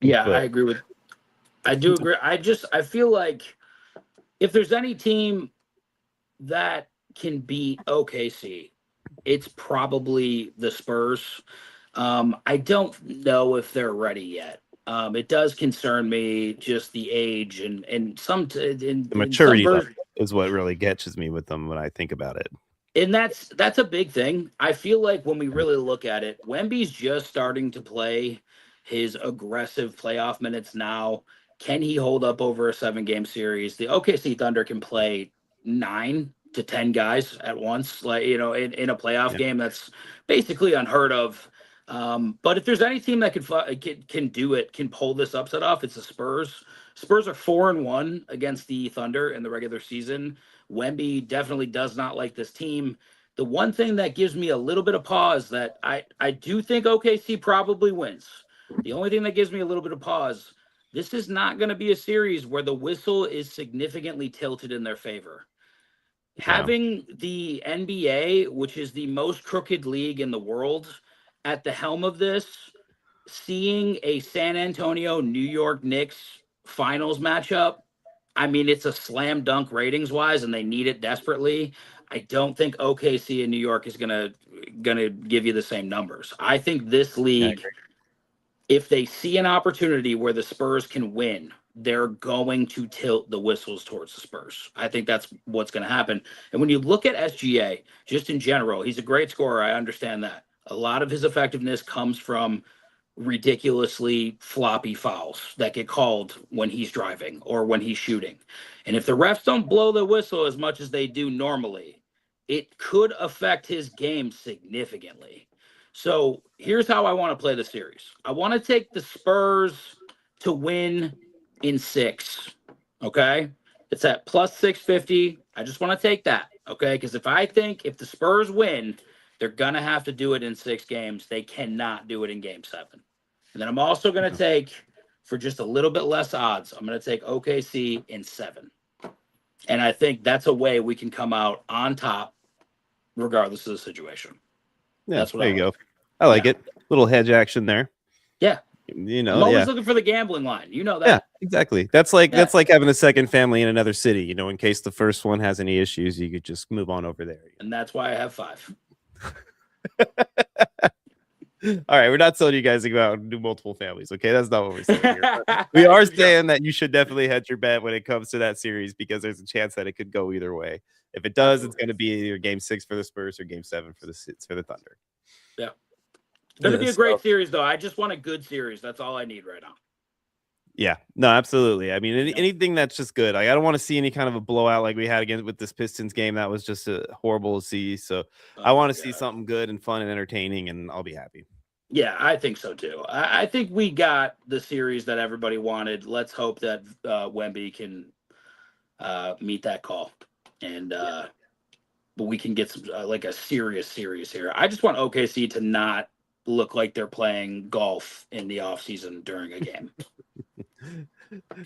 S3: Yeah, I do agree. I feel like if there's any team that can beat OKC, it's probably the Spurs. I don't know if they're ready yet. It does concern me, just the age and the
S2: maturity is what really catches me with them when I think about it.
S3: And that's a big thing. I feel like when we really look at it, Wemby's just starting to play his aggressive playoff minutes now. Can he hold up over a 7-game series? The OKC Thunder can play 9 to 10 guys at once, like, you know, in a playoff game. That's basically unheard of. But if there's any team that can do it, can pull this upset off, it's the Spurs. Spurs are 4-1 against the Thunder in the regular season. Wemby definitely does not like this team. The one thing that gives me a little bit of pause, that I do think OKC probably wins. The only thing that gives me a little bit of pause, this is not going to be a series where the whistle is significantly tilted in their favor. Yeah. Having the NBA, which is the most crooked league in the world, at the helm of this, seeing a San Antonio New York Knicks finals matchup, I mean, it's a slam dunk ratings wise, and they need it desperately. I don't think OKC in New York is gonna give you the same numbers. I think this league, if they see an opportunity where the Spurs can win, they're going to tilt the whistles towards the Spurs. I think that's what's going to happen. And when you look at SGA, just in general, he's a great scorer. I understand that. A lot of his effectiveness comes from ridiculously floppy fouls that get called when he's driving or when he's shooting. And if the refs don't blow the whistle as much as they do normally, it could affect his game significantly. So here's how I want to play the series. I want to take the Spurs to win in 6. Okay. It's at plus 650. I just want to take that. Okay. Because if the Spurs win, they're going to have to do it in 6 games. They cannot do it in game 7. And then I'm also going to take, for just a little bit less odds, I'm going to take OKC in 7. And I think that's a way we can come out on top regardless of the situation.
S2: Yeah, that's what there you go. I like it. Little hedge action there.
S3: Yeah.
S2: You know,
S3: I'm always looking for the gambling line. You know that.
S2: Yeah, exactly. That's like having a second family in another city. You know, in case the first one has any issues, you could just move on over there.
S3: And that's why I have 5.
S2: All right, we're not telling you guys to go out and do multiple families. Okay, that's not what we're saying here. We are saying that you should definitely hedge your bet when it comes to that series, because there's a chance that it could go either way. If it does, it's going to be either game 6 for the Spurs or game 7 for the Thunder.
S3: Yeah. It's going to be a great series, though. I just want a good series. That's all I need right now.
S2: Yeah, no, absolutely. I mean, anything that's just good. I don't want to see any kind of a blowout like we had again with this Pistons game. That was just horrible to see. So I want to see something good and fun and entertaining, and I'll be happy.
S3: Yeah, I think so, too. I think we got the series that everybody wanted. Let's hope that Wemby can meet that call. And but we can get some like a serious series here. I just want OKC to not look like they're playing golf in the offseason during a game.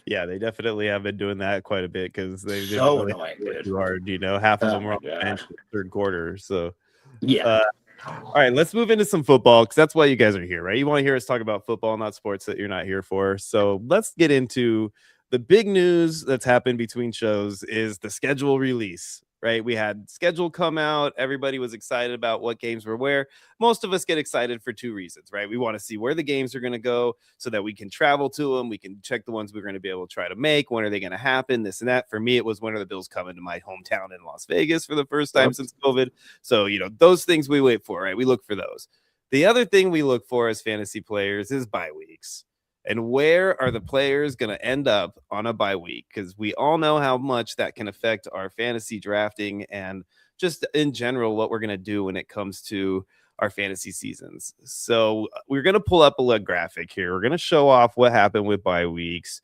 S2: Yeah, they definitely have been doing that quite a bit, because they've
S3: so annoying,
S2: too hard. You know, half of them were on the bench in the 3rd quarter. So
S3: yeah.
S2: All right, let's move into some football, because that's why you guys are here, right? You want to hear us talk about football, not sports that you're not here for. So let's get into the big news that's happened between shows is the schedule release, right? We had schedule come out. Everybody was excited about what games were where. Most of us get excited for 2 reasons, right? We want to see where the games are going to go so that we can travel to them. We can check the ones we're going to be able to try to make. When are they going to happen? This and that. For me, it was, when are the Bills coming to my hometown in Las Vegas for the first time since COVID? So, you know, those things we wait for, right? We look for those. The other thing we look for as fantasy players is bye weeks. And where are the players going to end up on a bye week? Because we all know how much that can affect our fantasy drafting and just in general what we're going to do when it comes to our fantasy seasons. So we're going to pull up a graphic here. We're going to show off what happened with bye weeks.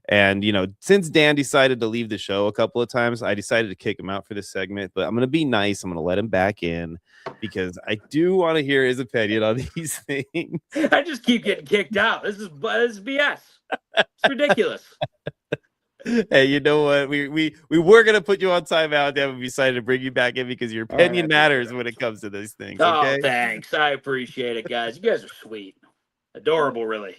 S2: And, you know, since Dan decided to leave the show a couple of times, I decided to kick him out for this segment. But I'm going to be nice. I'm going to let him back in, because I do want to hear his opinion on these things.
S3: I just keep getting kicked out. This is BS. It's ridiculous.
S2: Hey, you know what? We were going to put you on timeout, then we decided to bring you back in because your opinion matters when it comes to these things. Okay?
S3: Oh, thanks. I appreciate it, guys. You guys are sweet. Adorable, really.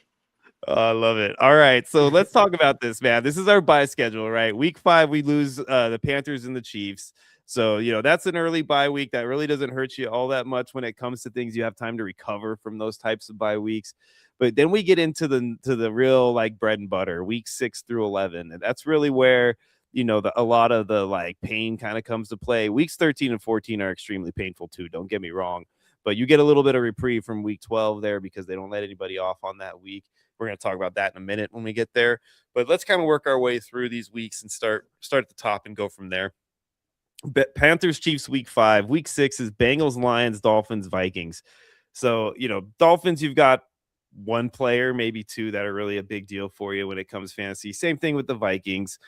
S2: Oh, I love it. All right, so let's talk about this, man. This is our bye schedule, right? Week 5, we lose the Panthers and the Chiefs. So, you know, that's an early bye week. That really doesn't hurt you all that much when it comes to things. You have time to recover from those types of bye weeks. But then we get into the real, like, bread and butter, week 6 through 11. And that's really where, you know, a lot of the, like, pain kind of comes to play. Weeks 13 and 14 are extremely painful, too. Don't get me wrong. but you get a little bit of reprieve from week 12 there because they don't let anybody off on that week. We're going to talk about that in a minute when we get there, but let's kind of work our way through these weeks and start at the top and go from there. Panthers, Chiefs, week 5. Week 6 is Bengals, Lions, Dolphins, Vikings. So, Dolphins, you've got one player, maybe two that are really a big deal for you when it comes fantasy. Same thing with the Vikings.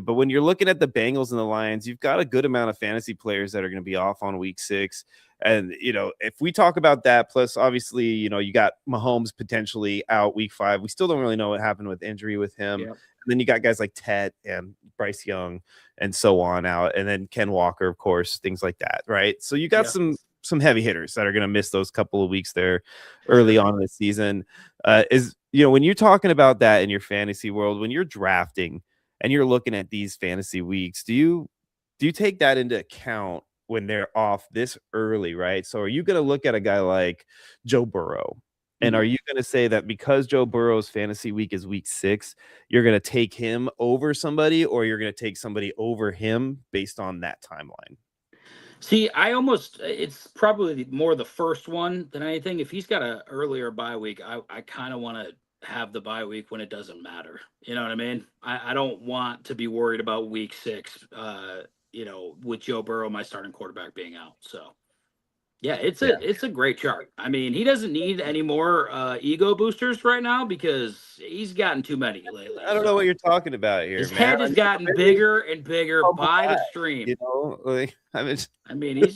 S2: But when you're looking at the Bengals and the Lions, you've got a good amount of fantasy players that are going to be off on week 6. And, if we talk about that, plus obviously, you got Mahomes potentially out week 5. We still don't really know what happened with injury with him. Yep. And then you got guys like Ted and Bryce Young and so on out. And then Ken Walker, of course, things like that. Right. So you got some heavy hitters that are going to miss those couple of weeks there early on in the season. When you're talking about that in your fantasy world, when you're drafting and you're looking at these fantasy weeks, do you take that into account when they're off this early, right? So are you going to look at a guy like Joe Burrow? And are you going to say that because Joe Burrow's fantasy week is week 6, you're going to take him over somebody, or you're going to take somebody over him based on that timeline?
S3: See, it's probably more the first one than anything. If he's got an earlier bye week, I kind of want to have the bye week when it doesn't matter. You know what I mean? I don't want to be worried about week 6, with Joe Burrow, my starting quarterback, being out. So, yeah, it's a great chart. I mean, he doesn't need any more ego boosters right now because he's gotten too many lately.
S2: I don't know what you're talking about here.
S3: His head has gotten bigger and bigger by the stream. He's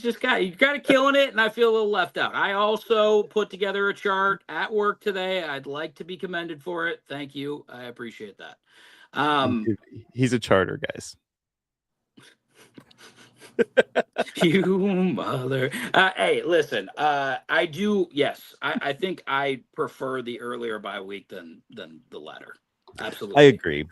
S3: just got to killing it, and I feel a little left out. I also put together a chart at work today. I'd like to be commended for it. Thank you. I appreciate that.
S2: He's a charter, guys.
S3: You mother. Hey, listen, I do. Yes, I think I prefer the earlier bye week than the latter. Absolutely.
S2: I agree.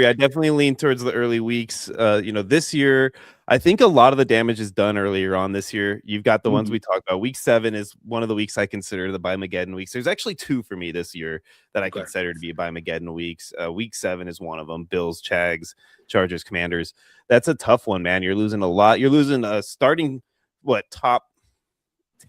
S2: I definitely lean towards the early weeks. This year, I think a lot of the damage is done earlier on this year. You've got the ones we talked about. Week 7 is one of the weeks I consider the Byemageddon weeks. There's actually 2 for me this year that I consider to be Byemageddon weeks. Week 7 is one of them. Bills, Chags, Chargers, Commanders. That's a tough one, man. You're losing a lot. You're losing a starting, top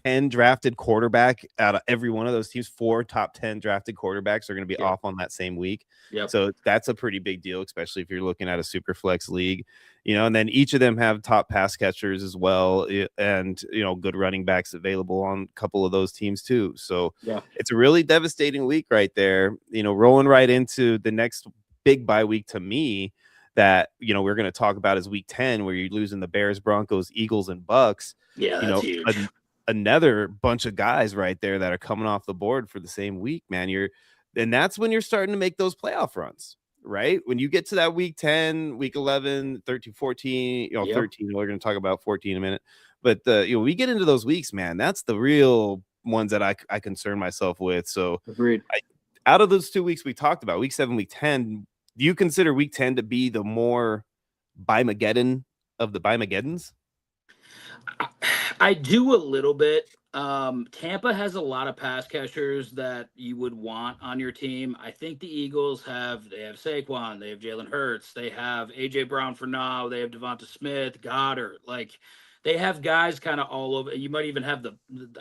S2: 10 drafted quarterback out of every one of those teams. 4 top 10 drafted quarterbacks are going to be off on that same week. So that's a pretty big deal, especially if you're looking at a super flex league, and then each of them have top pass catchers as well. And, good running backs available on a couple of those teams too. So it's a really devastating week right there, rolling right into the next big bye week to me that, we're going to talk about is week 10, where you're losing the Bears, Broncos, Eagles, and Bucks.
S3: That's huge.
S2: Another bunch of guys right there that are coming off the board for the same week, man. And that's when you're starting to make those playoff runs, right? When you get to that week 10, week 11, 13, 14, 13, we're going to talk about 14 in a minute. But we get into those weeks, man, that's the real ones that I concern myself with. So
S3: agreed.
S2: Out of those 2 weeks we talked about, week 7, week 10, do you consider week 10 to be the more Byemageddon of the Byemageddons?
S3: I do a little bit. Tampa has a lot of pass catchers that you would want on your team. I think the Eagles they have Saquon, they have Jalen Hurts, they have AJ Brown for now, they have Devonta Smith, Goddard. They have guys kind of all over. You might even have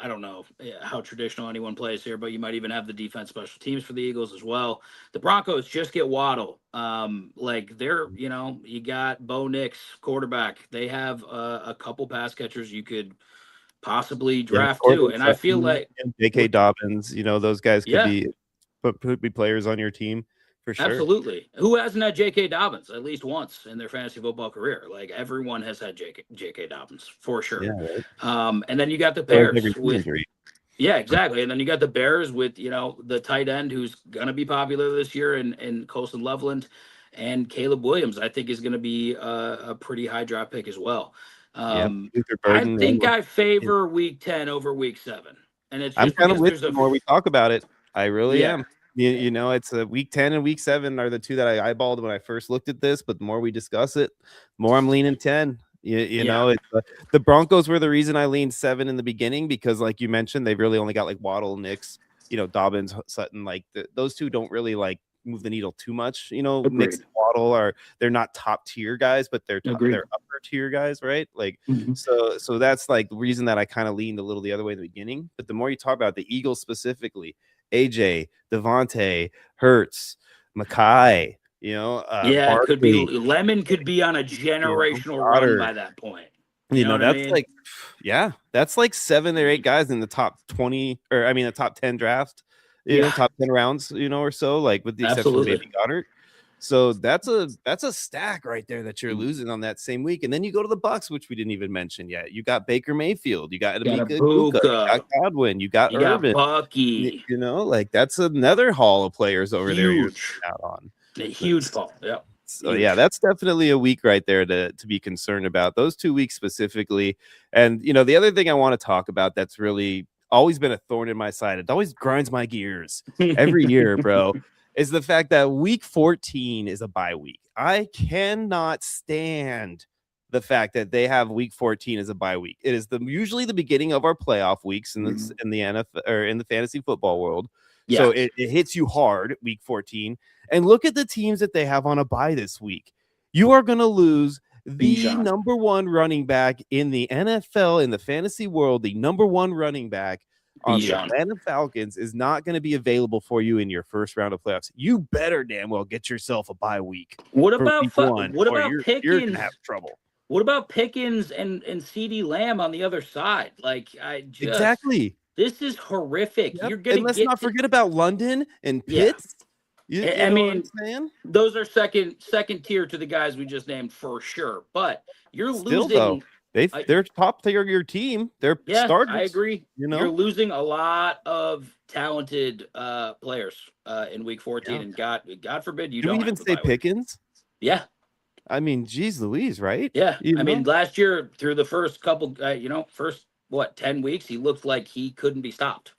S3: I don't know how traditional anyone plays here, but you might even have the defense special teams for the Eagles as well. The Broncos just get Waddle. You got Bo Nix, quarterback. They have a couple pass catchers you could possibly draft too. And I feel like
S2: J.K. Dobbins, those guys could be players on your team. For sure.
S3: Absolutely. Who hasn't had J.K. Dobbins at least once in their fantasy football career? Everyone has had J.K. Dobbins for sure.
S2: Yeah, right.
S3: And then you got the Bears with exactly. And then you got the Bears with the tight end who's gonna be popular this year in Colston Loveland, and Caleb Williams. I think is gonna be a pretty high draft pick as well. I think I favor week 10 over week 7, and it's.
S2: I'm kind of with the more we talk about it. I really am. It's a week 10 and week 7 are the 2 that I eyeballed when I first looked at this, but the more we discuss it, the more I'm leaning 10. It's the Broncos were the reason I leaned 7 in the beginning, because like you mentioned, they've really only got Waddle, Nix, Dobbins, Sutton, those 2 don't really move the needle too much.
S3: Agreed.
S2: Mix and Waddle they're not top tier guys, but they're upper tier guys, right? Like, so that's like the reason that I kind of leaned a little the other way in the beginning. But the more you talk about the Eagles specifically, AJ, Devontae, Hurts, Mackay,
S3: it could be Lemon could be on a generational run by that point.
S2: That's like 7 or 8 guys in the top 20, or the top 10 draft, top 10 rounds, or so, like with the exception of Baby Goddard. So that's a stack right there that you're losing on that same week. And then you go to the Bucks, which we didn't even mention yet. You got Baker Mayfield, you got Emeka Egbuka, you got Godwin, you got Irvin,
S3: Bucky.
S2: Like that's another haul of players over there you're out on.
S3: A huge fall. Yeah.
S2: So that's definitely a week right there to be concerned about, those 2 weeks specifically. And the other thing I want to talk about that's really always been a thorn in my side, it always grinds my gears every year, bro, is the fact that week 14 is a bye week. I cannot stand the fact that they have week 14 as a bye week. It is usually the beginning of our playoff weeks in the NFL or in the fantasy football world. Yeah. So it hits you hard week 14. And look at the teams that they have on a bye this week. You are going to lose the number 1 running back in the NFL, in the fantasy world. The number 1 running back on the Atlanta Falcons is not going to be available for you in your first round of playoffs. You better damn well get yourself a bye week.
S3: What about Pickens?
S2: You're going to have trouble.
S3: What about Pickens and CeeDee Lamb on the other side? Like,
S2: exactly.
S3: This is horrific.
S2: Yep. And let's not forget about London and Pitts.
S3: I mean, those are second tier to the guys we just named for sure. But you're losing.
S2: Though, they're top tier of your team. They're starters.
S3: I agree. You're losing a lot of talented players in week 14, and God forbid you don't
S2: even say Pickens.
S3: Yeah.
S2: I mean, geez Louise, right?
S3: Yeah. I mean, last year through the first couple, first 10 weeks, he looked like he couldn't be stopped.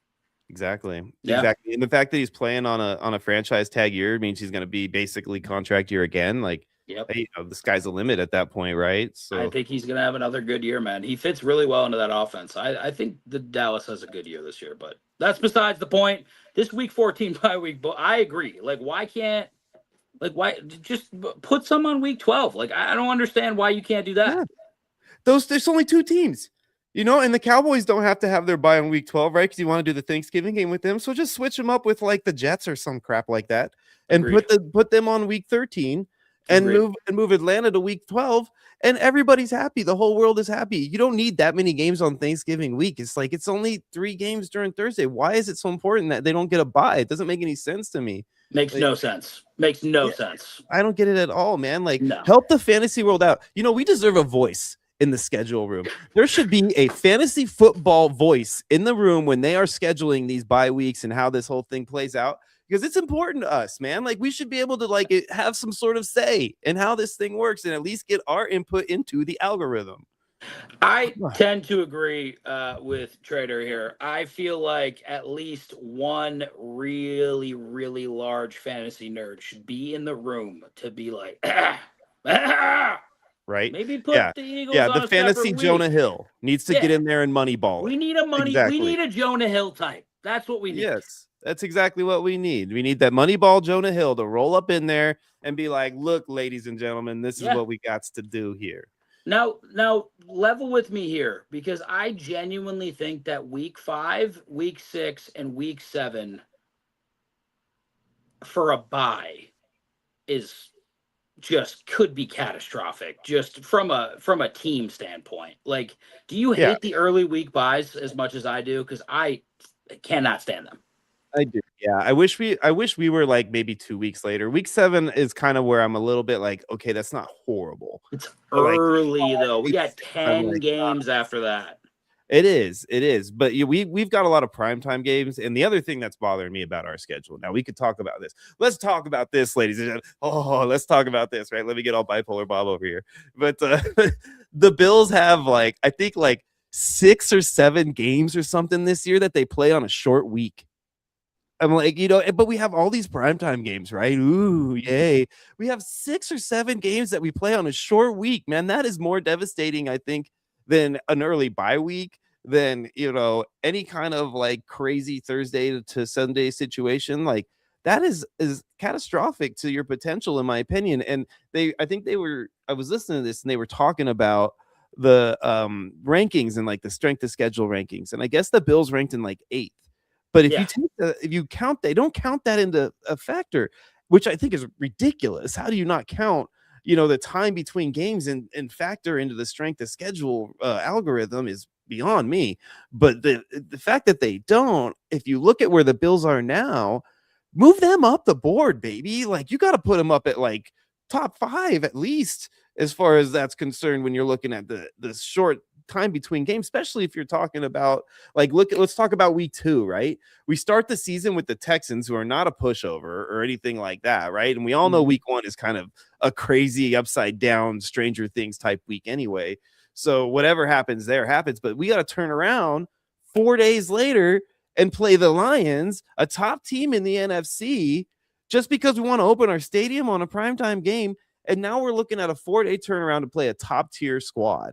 S2: Exactly. Exactly. And the fact that he's playing on a franchise tag year means he's going to be basically contract year again. Like, the sky's the limit at that point, right? So
S3: I think he's going to have another good year, man. He fits really well into that offense. I think the Dallas has a good year this year, but that's besides the point. This week 14 bye week, but I agree. Like, why just put some on week 12? Like, I don't understand why you can't do that.
S2: Yeah. There's only 2 teams. And the Cowboys don't have to have their bye on week 12, right? Because you want to do the Thanksgiving game with them. So just switch them up with like the Jets or some crap like that, and put them on week 13, and move Atlanta to week 12, and everybody's happy. The whole world is happy. You don't need that many games on Thanksgiving week. It's like it's only 3 games during Thursday. Why is it so important that they don't get a bye? It doesn't make any sense to me.
S3: Makes no sense. Makes no sense.
S2: I don't get it at all, man. Like, help the fantasy world out. We deserve a voice in the schedule room. There should be a fantasy football voice in the room when they are scheduling these bye weeks and how this whole thing plays out, because it's important to us, man. Like, we should be able to have some sort of say in how this thing works and at least get our input into the algorithm.
S3: I tend to agree with Trader here. I feel like at least one really, really large fantasy nerd should be in the room to be like,
S2: right?
S3: Maybe put the Eagles on
S2: the fantasy Jonah Hill needs to get in there and moneyball.
S3: We need we need a Jonah Hill type. That's what we need.
S2: Yes, that's exactly what we need. We need that moneyball Jonah Hill to roll up in there and be like, look, ladies and gentlemen, this is what we got to do here.
S3: Now level with me here, because I genuinely think that week 5, week 6, and week 7 for a bye is just could be catastrophic, just from a team standpoint. Like, do you hate the early week buys as much as I do? Because I cannot stand them.
S2: I do. Yeah. I wish we were like maybe 2 weeks later. Week 7 is kind of where I'm a little bit like, okay, that's not horrible.
S3: It's early though. We got 10 games after that.
S2: It is. But we've got a lot of primetime games. And the other thing that's bothering me about our schedule, now we could talk about this. Let's talk about this, ladies and gentlemen. Oh, let's talk about this, right? Let me get all bipolar Bob over here. But the Bills have I think 6 or 7 games or something this year that they play on a short week. I'm like, but we have all these primetime games, right? Ooh, yay. We have 6 or 7 games that we play on a short week, man. That is more devastating, I think, than an early bye week, than, any kind of crazy Thursday to Sunday situation. Like, that is catastrophic to your potential, in my opinion. And I was listening to this and they were talking about the rankings and like the strength of schedule rankings. And I guess the Bills ranked in like 8th. But if you count, they don't count that into a factor, which I think is ridiculous. How do you not count, the time between games and factor into the strength of schedule algorithm is beyond me. But the fact that they don't, if you look at where the Bills are now, move them up the board, baby. Like, you got to put them up at like top 5 at least, as far as that's concerned, when you're looking at the short time between games, especially if you're talking about like, let's talk about week 2, right? We start the season with the Texans, who are not a pushover or anything like that, right? And we all know week 1 is kind of a crazy upside down Stranger Things type week anyway. So whatever happens there happens, but we got to turn around 4 days later and play the Lions, a top team in the NFC, just because we want to open our stadium on a primetime game. And now we're looking at a 4-day turnaround to play a top tier squad.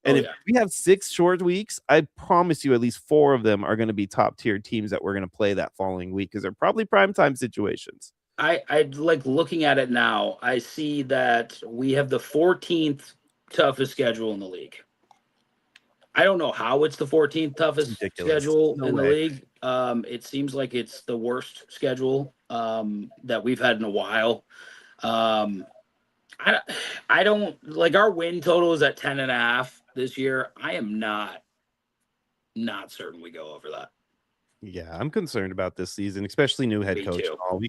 S2: And if we have 6 short weeks, I promise you at least 4 of them are going to be top tier teams that we're going to play that following week, because they're probably primetime situations.
S3: I like looking at it now. I see that we have the 14th toughest schedule in the league. I don't know how it's the 14th toughest schedule in the league. It seems like it's the worst schedule that we've had in a while. I don't like, our win total is at 10.5 this year. I am not certain we go over that.
S2: Yeah, I'm concerned about this season, especially new head coach. And all.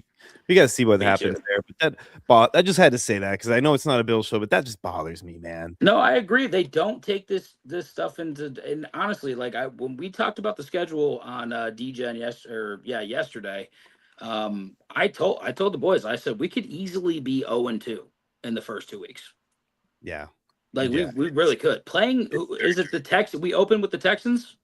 S2: We got to see what happens there. But I just had to say that because I know it's not a Bill show, but that just bothers me, man.
S3: No, I agree. They don't take this stuff and honestly, like when we talked about the schedule on DGen yesterday, I told the boys, I said we could easily be 0-2 in the first 2 weeks.
S2: Yeah.
S3: Like we really could. Playing, is it the Texans? We open with the Texans?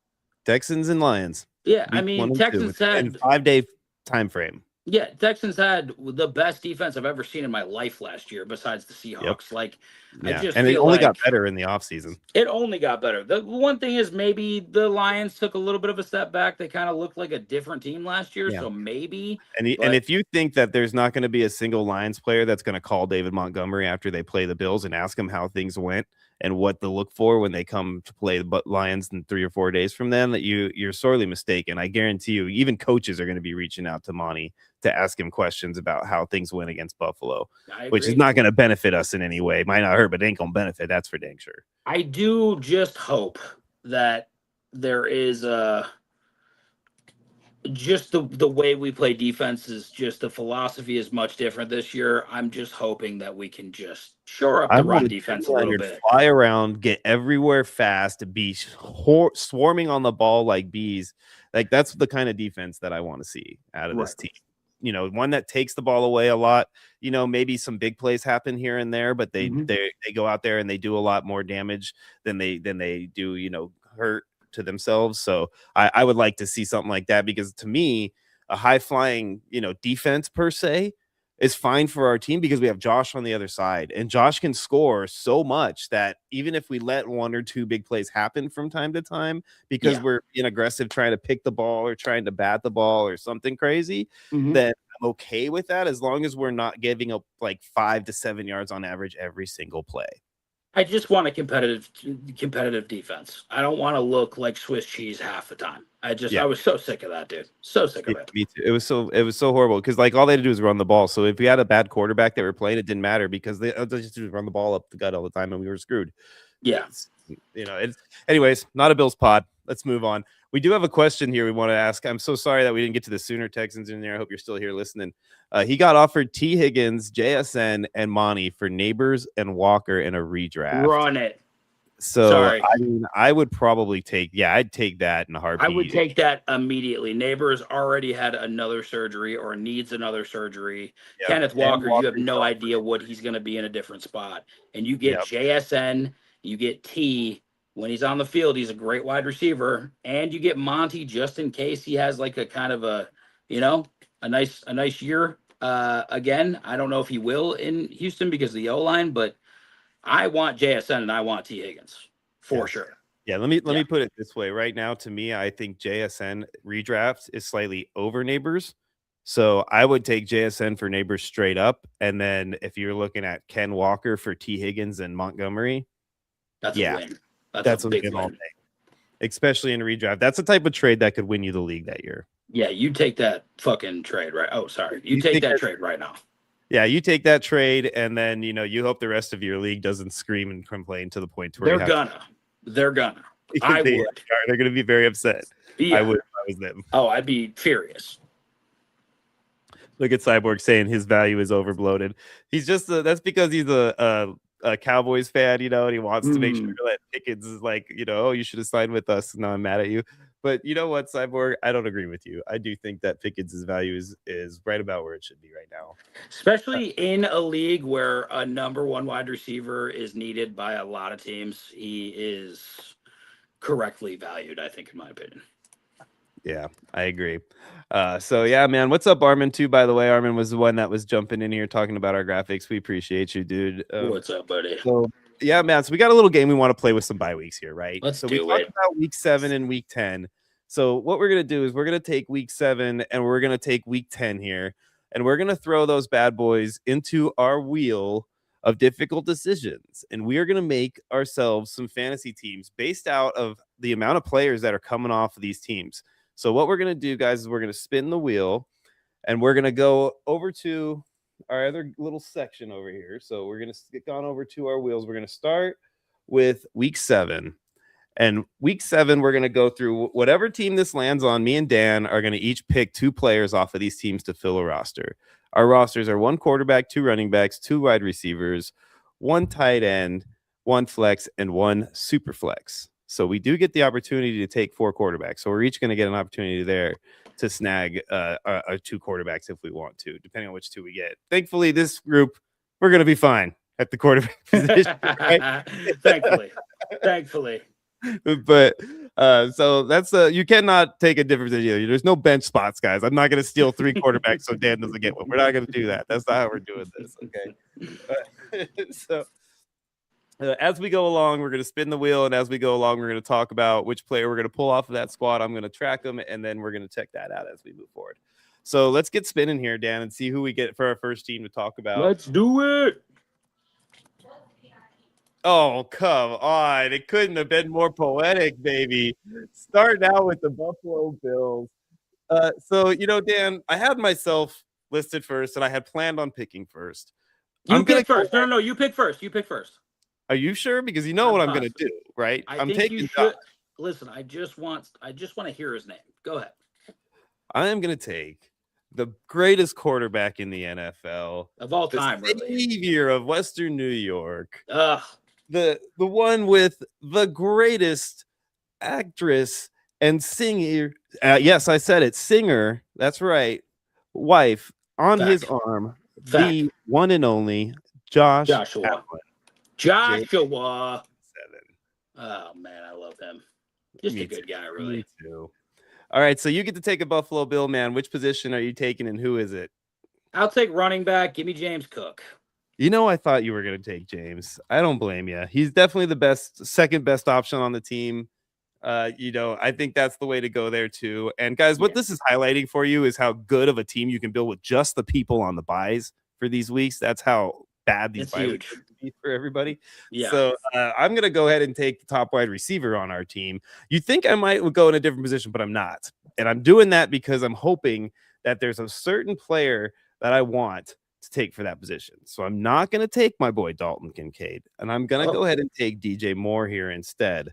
S2: Texans and Lions.
S3: Yeah, I mean, Texans had
S2: 5-day time frame.
S3: Yeah, Texans had the best defense I've ever seen in my life last year, besides the Seahawks.
S2: Yep.
S3: Like,
S2: yeah.
S3: I just
S2: and it only got better in the offseason.
S3: It only got better. The one thing is maybe the Lions took a little bit of a step back. They kind of looked like a different team last year, so maybe.
S2: And if you think that there's not going to be a single Lions player that's going to call David Montgomery after they play the Bills and ask him how things went and what to look for when they come to play the Lions in 3 or 4 days from then, that you're sorely mistaken. I guarantee you, even coaches are going to be reaching out to Monty to ask him questions about how things went against Buffalo, which is not going to benefit us in any way. Might not hurt, but it ain't going to benefit. That's for dang sure.
S3: I do just hope that there is just the way we play defense is just the philosophy is much different this year. I'm just hoping that we can just shore up the run defense a little bit.
S2: Fly around, get everywhere fast, be swarming on the ball like bees. Like, that's the kind of defense that I want to see out of this team. One that takes the ball away a lot. Maybe some big plays happen here and there, but they go out there and they do a lot more damage than they do, hurt to themselves. So I would like to see something like that, because to me, a high flying, defense per se is fine for our team, because we have Josh on the other side, and Josh can score so much that even if we let 1 or 2 big plays happen from time to time, because we're being aggressive, trying to pick the ball or trying to bat the ball or something crazy, then I'm okay with that, as long as we're not giving up like 5 to 7 yards on average every single play.
S3: I just want a competitive defense. I don't want to look like Swiss cheese half the time. I was so sick of that, dude. So sick of it.
S2: Me too. It was so horrible, because like all they had to do was run the ball. So if we had a bad quarterback that were playing, it didn't matter, because they just run the ball up the gut all the time and we were screwed.
S3: Yeah.
S2: Anyways, not a Bills pod. Let's move on. We do have a question here we want to ask. I'm so sorry that we didn't get to the Sooner Texans in there. I hope you're still here listening. He got offered T. Higgins, JSN, and Monty for Neighbors and Walker in a redraft.
S3: Run it.
S2: So, sorry. I mean, I would probably I'd take that in a heartbeat.
S3: I would take that immediately. Neighbors already had another surgery or needs another surgery. Yep. Kenneth Walker, you have no idea what he's going to be in a different spot. And you get JSN, you get T. When he's on the field, he's a great wide receiver, and you get Monty just in case he has like a kind of a nice year again. I don't know if he will in Houston because of the O-line, but I want JSN and I want T. Higgins for sure.
S2: Yeah, let me put it this way. Right now, to me, I think JSN redraft is slightly over Neighbors, So I would take JSN for Neighbors straight up. And then if you're looking at Ken Walker for T. Higgins and Montgomery,
S3: that's a win.
S2: That's
S3: a big
S2: all
S3: win.
S2: day, especially in redraft. That's the type of trade that could win you the league that year.
S3: Yeah, you take that fucking trade, right? Oh, sorry. You take that trade right now.
S2: Yeah, you take that trade, and then, you hope the rest of your league doesn't scream and complain to the point where
S3: they're gonna. I would.
S2: They're going to be very upset.
S3: Yeah.
S2: I would if I was them.
S3: Oh, I'd be furious.
S2: Look at Cyborg saying his value is overbloated. He's just that's because he's a Cowboys fan, and he wants to make sure that Pickens is like, oh, you should have signed with us. No, I'm mad at you. But you know what, Cyborg? I don't agree with you. I do think that Pickens' value is right about where it should be right now.
S3: Especially in a league where a number one wide receiver is needed by a lot of teams. He is correctly valued, I think, in my opinion.
S2: Yeah, I agree. So yeah, man. What's up, Armin? Too, by the way, Armin was the one that was jumping in here talking about our graphics. We appreciate you, dude.
S3: What's up, buddy?
S2: So yeah, man. So we got a little game we want to play with some bye weeks here, right?
S3: Let's
S2: do
S3: it.
S2: We talked about week 7 and week 10. So what we're gonna do is we're gonna take week 7 and we're gonna take week 10 here, and we're gonna throw those bad boys into our wheel of difficult decisions, and we are gonna make ourselves some fantasy teams based out of the amount of players that are coming off of these teams. So what we're going to do, guys, is we're going to spin the wheel, and we're going to go over to our other little section over here. So we're going to get on over to our wheels. We're going to start with week 7. And week 7, we're going to go through whatever team this lands on. Me and Dan are going to each pick 2 players off of these teams to fill a roster. Our rosters are 1 quarterback, 2 running backs, 2 wide receivers, 1 tight end, 1 flex, and 1 super flex. So we do get the opportunity to take 4 quarterbacks. So we're each going to get an opportunity there to snag our 2 quarterbacks if we want to, depending on which 2 we get. Thankfully, this group, we're going to be fine at the quarterback position. Right?
S3: Thankfully.
S2: But so that's you cannot take a different position. There's no bench spots, guys. I'm not going to steal 3 quarterbacks so Dan doesn't get one. We're not going to do that. That's not how we're doing this. Okay. So. As we go along, we're going to spin the wheel, and as we go along, we're going to talk about which player we're going to pull off of that squad. I'm going to track them, and then we're going to check that out as we move forward. So let's get spinning here, Dan, and see who we get for our first team to talk about.
S3: Let's do it.
S2: Oh, come on. It couldn't have been more poetic, baby. Starting out with the Buffalo Bills. So, Dan, I had myself listed first, and I had planned on picking first.
S3: You pick first. No, you pick first. You pick first.
S2: Are you sure? Because you know what I'm going to do, right?
S3: I'm taking you should. Listen, I just want to hear his name. Go ahead.
S2: I am going to take the greatest quarterback in the NFL
S3: of all time,
S2: the savior of Western New York.
S3: The
S2: one with the greatest actress and singer. Yes, I said it. Singer. That's right. Wife on his arm. The one and only Joshua. Allen.
S3: Joshua. 7. Oh man, I love him. Just a good guy, really.
S2: Me too. All right, so you get to take a Buffalo Bill, man. Which position are you taking, and who is it?
S3: I'll take running back. Give me James Cook.
S2: I thought you were going to take James. I don't blame you. He's definitely the second best option on the team. I think that's the way to go there too. And guys, what this is highlighting for you is how good of a team you can build with just the people on the buys for these weeks. That's how bad these buys would be for everybody. Yeah. So I'm going to go ahead and take the top wide receiver on our team. You think I might go in a different position, but I'm not. And I'm doing that because I'm hoping that there's a certain player that I want to take for that position. So I'm not going to take my boy Dalton Kincaid, and I'm going to go ahead and take DJ Moore here instead.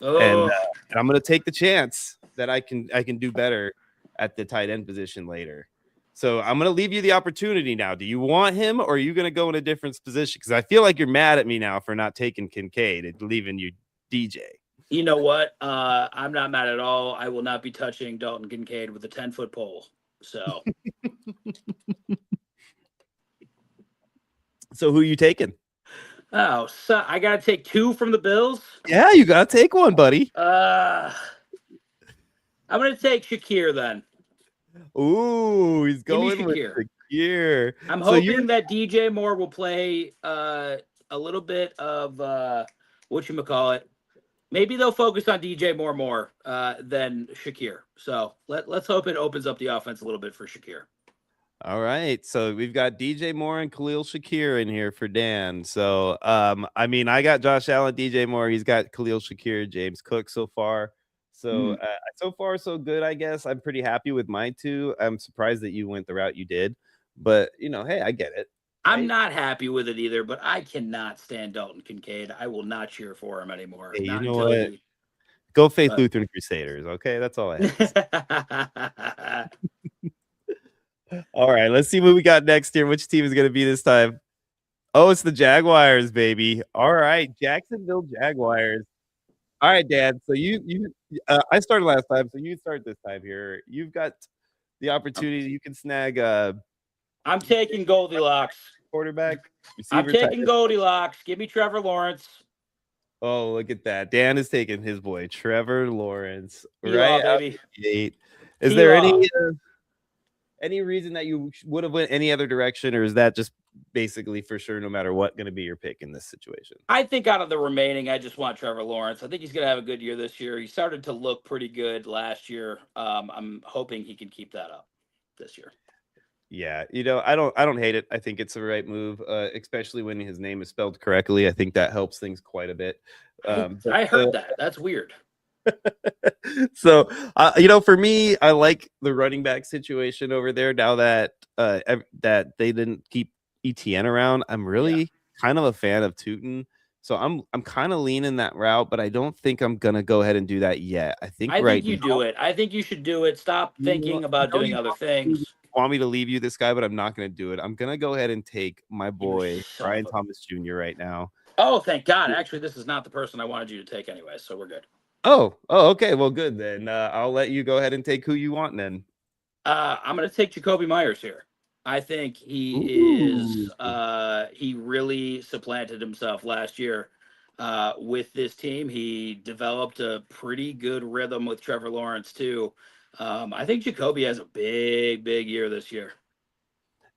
S2: And I'm going to take the chance that I can do better at the tight end position later. So I'm going to leave you the opportunity now. Do you want him, or are you going to go in a different position? Because I feel like you're mad at me now for not taking Kincaid and leaving you DJ.
S3: You know what? I'm not mad at all. I will not be touching Dalton Kincaid with a 10-foot pole. So.
S2: So who are you taking?
S3: Oh, so I got to take 2 from the Bills?
S2: Yeah, you got to take one, buddy.
S3: I'm going to take Shakir then.
S2: Ooh, he's going with Shakir.
S3: I'm hoping that DJ Moore will play a little bit of whatchamacallit. Maybe they'll focus on DJ Moore more than Shakir. So let's hope it opens up the offense a little bit for Shakir.
S2: All right, so we've got DJ Moore and Khalil Shakir in here for Dan. So, I mean, I got Josh Allen, DJ Moore. He's got Khalil Shakir, James Cook so far. So, so far so good, I guess. I'm pretty happy with my two. I'm surprised that you went the route you did, but hey, I get it.
S3: I'm not happy with it either, but I cannot stand Dalton Kincaid. I will not cheer for him anymore.
S2: Hey,
S3: not
S2: you know
S3: until
S2: what?
S3: he.
S2: Go Faith Lutheran Crusaders. Okay, that's all I have. All right, let's see what we got next here. Which team is going to be this time? Oh, it's the Jaguars, baby. All right, Jacksonville Jaguars. All right, Dad. So I started last time, so you start this time here. You've got the opportunity. You can snag.
S3: I'm taking Goldilocks.
S2: Quarterback.
S3: I'm taking Goldilocks. Give me Trevor Lawrence.
S2: Oh, look at that. Dan is taking his boy Trevor Lawrence.
S3: Right, baby.
S2: Is there any reason that you would have went any other direction, or is that just basically for sure no matter what going to be your pick in this situation?
S3: I think out of the remaining, I just want Trevor Lawrence. I think he's going to have a good year this year. He started to look pretty good last year. I'm hoping he can keep that up this year.
S2: Yeah, I don't hate it. I think it's the right move, especially when his name is spelled correctly. I think that helps things quite a bit.
S3: I heard that. That's weird.
S2: So, for me, I like the running back situation over there. Now that that they didn't keep ETN around, I'm really kind of a fan of Tootin. So I'm kind of leaning that route, but I don't think I'm gonna go ahead and do that yet. I think
S3: you do it. I think you should do it. Stop thinking about doing other things.
S2: Want me to leave you this guy, but I'm not going to do it. I'm going to go ahead and take my boy Brian Thomas Jr. right now.
S3: Oh, thank God. Actually, this is not the person I wanted you to take anyway, so we're good.
S2: Oh, okay. Well, good then. I'll let you go ahead and take who you want then.
S3: I'm going to take Jacoby Myers here. I think he he really supplanted himself last year with this team. He developed a pretty good rhythm with Trevor Lawrence too. I think Jacoby has a big year this year.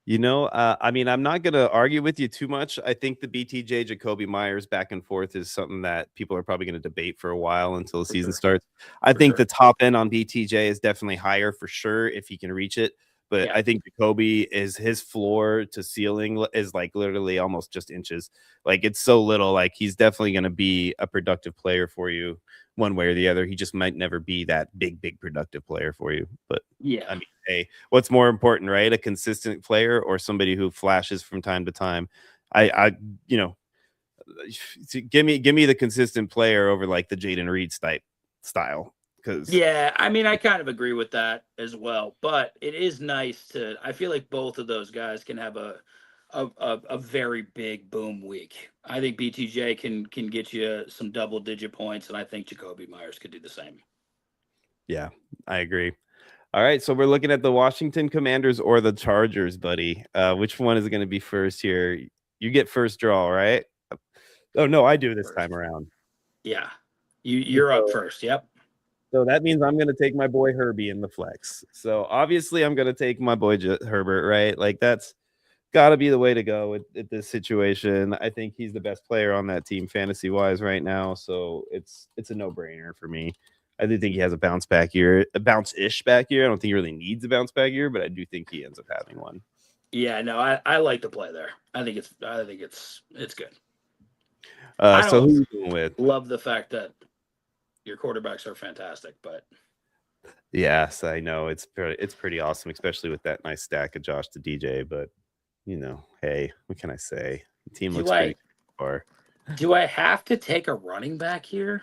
S2: I mean, I'm not going to argue with you too much. I think the BTJ Jacoby Myers back and forth is something that people are probably going to debate for a while until the season starts. I think the top end on BTJ is definitely higher for sure if he can reach it. But I think Jacoby is his floor to ceiling is like literally almost just inches. Like it's so little, like he's definitely going to be a productive player for you one way or the other. He just might never be that big productive player for you. But I mean, hey, what's more important, right? A consistent player or somebody who flashes from time to time? Give me the consistent player over like the Jaden Reed style.
S3: I mean, I kind of agree with that as well, but it is nice I feel like both of those guys can have a very big boom week. I think BTJ can get you some double-digit points, and I think Jacoby Myers could do the same.
S2: Yeah, I agree. All right, so we're looking at the Washington Commanders or the Chargers, buddy. Which one is going to be first here? You get first draw, right? Oh, no, I do this time around.
S3: Yeah, you're up first. Yep.
S2: So that means I'm going to take my boy Herbie in the flex. So obviously I'm going to take my boy Herbert, right? Like that's got to be the way to go with this situation. I think he's the best player on that team fantasy wise right now. So it's a no brainer for me. I do think he has a bounce back year, a bounce-ish back year. I don't think he really needs a bounce back year, but I do think he ends up having one.
S3: Yeah, no, I like the play there. I think it's good.
S2: So who are you going with?
S3: Love the fact that your quarterbacks are fantastic, but
S2: yes, I know it's pretty awesome, especially with that nice stack of Josh to DJ. But hey, what can I say? The team looks pretty far.
S3: Do I have to take a running back here?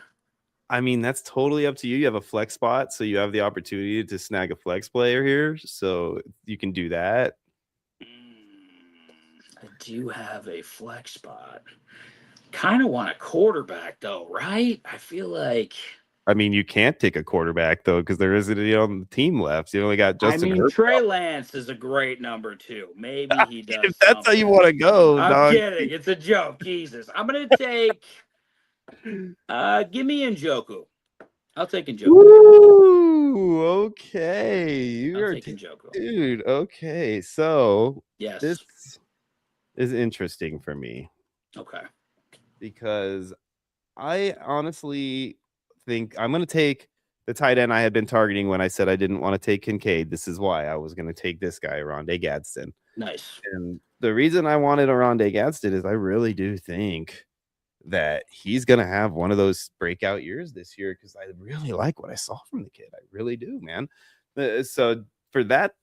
S2: I mean, that's totally up to you. You have a flex spot, so you have the opportunity to snag a flex player here, so you can do that.
S3: I do have a flex spot. Kind of want a quarterback though, right? I feel like.
S2: I mean, you can't take a quarterback though because there isn't any on the team left. You only got Justin.
S3: I mean, Trey Lance is a great number 2. Maybe he does.
S2: If that's how you want to go,
S3: I'm kidding. It's a joke. Jesus, I'm gonna take. Give me Njoku. I'll take Njoku.
S2: Ooh, okay. You're
S3: taking Njoku,
S2: dude. Okay, so
S3: yes,
S2: this is interesting for me.
S3: Okay.
S2: Because I honestly think I'm going to take the tight end I had been targeting when I said I didn't want to take Kincaid. This is why I was going to take this guy, Rondé Gadsden.
S3: Nice.
S2: And the reason I wanted Rondé Gadsden is I really do think that he's going to have one of those breakout years this year because I really like what I saw from the kid. I really do, man. So for that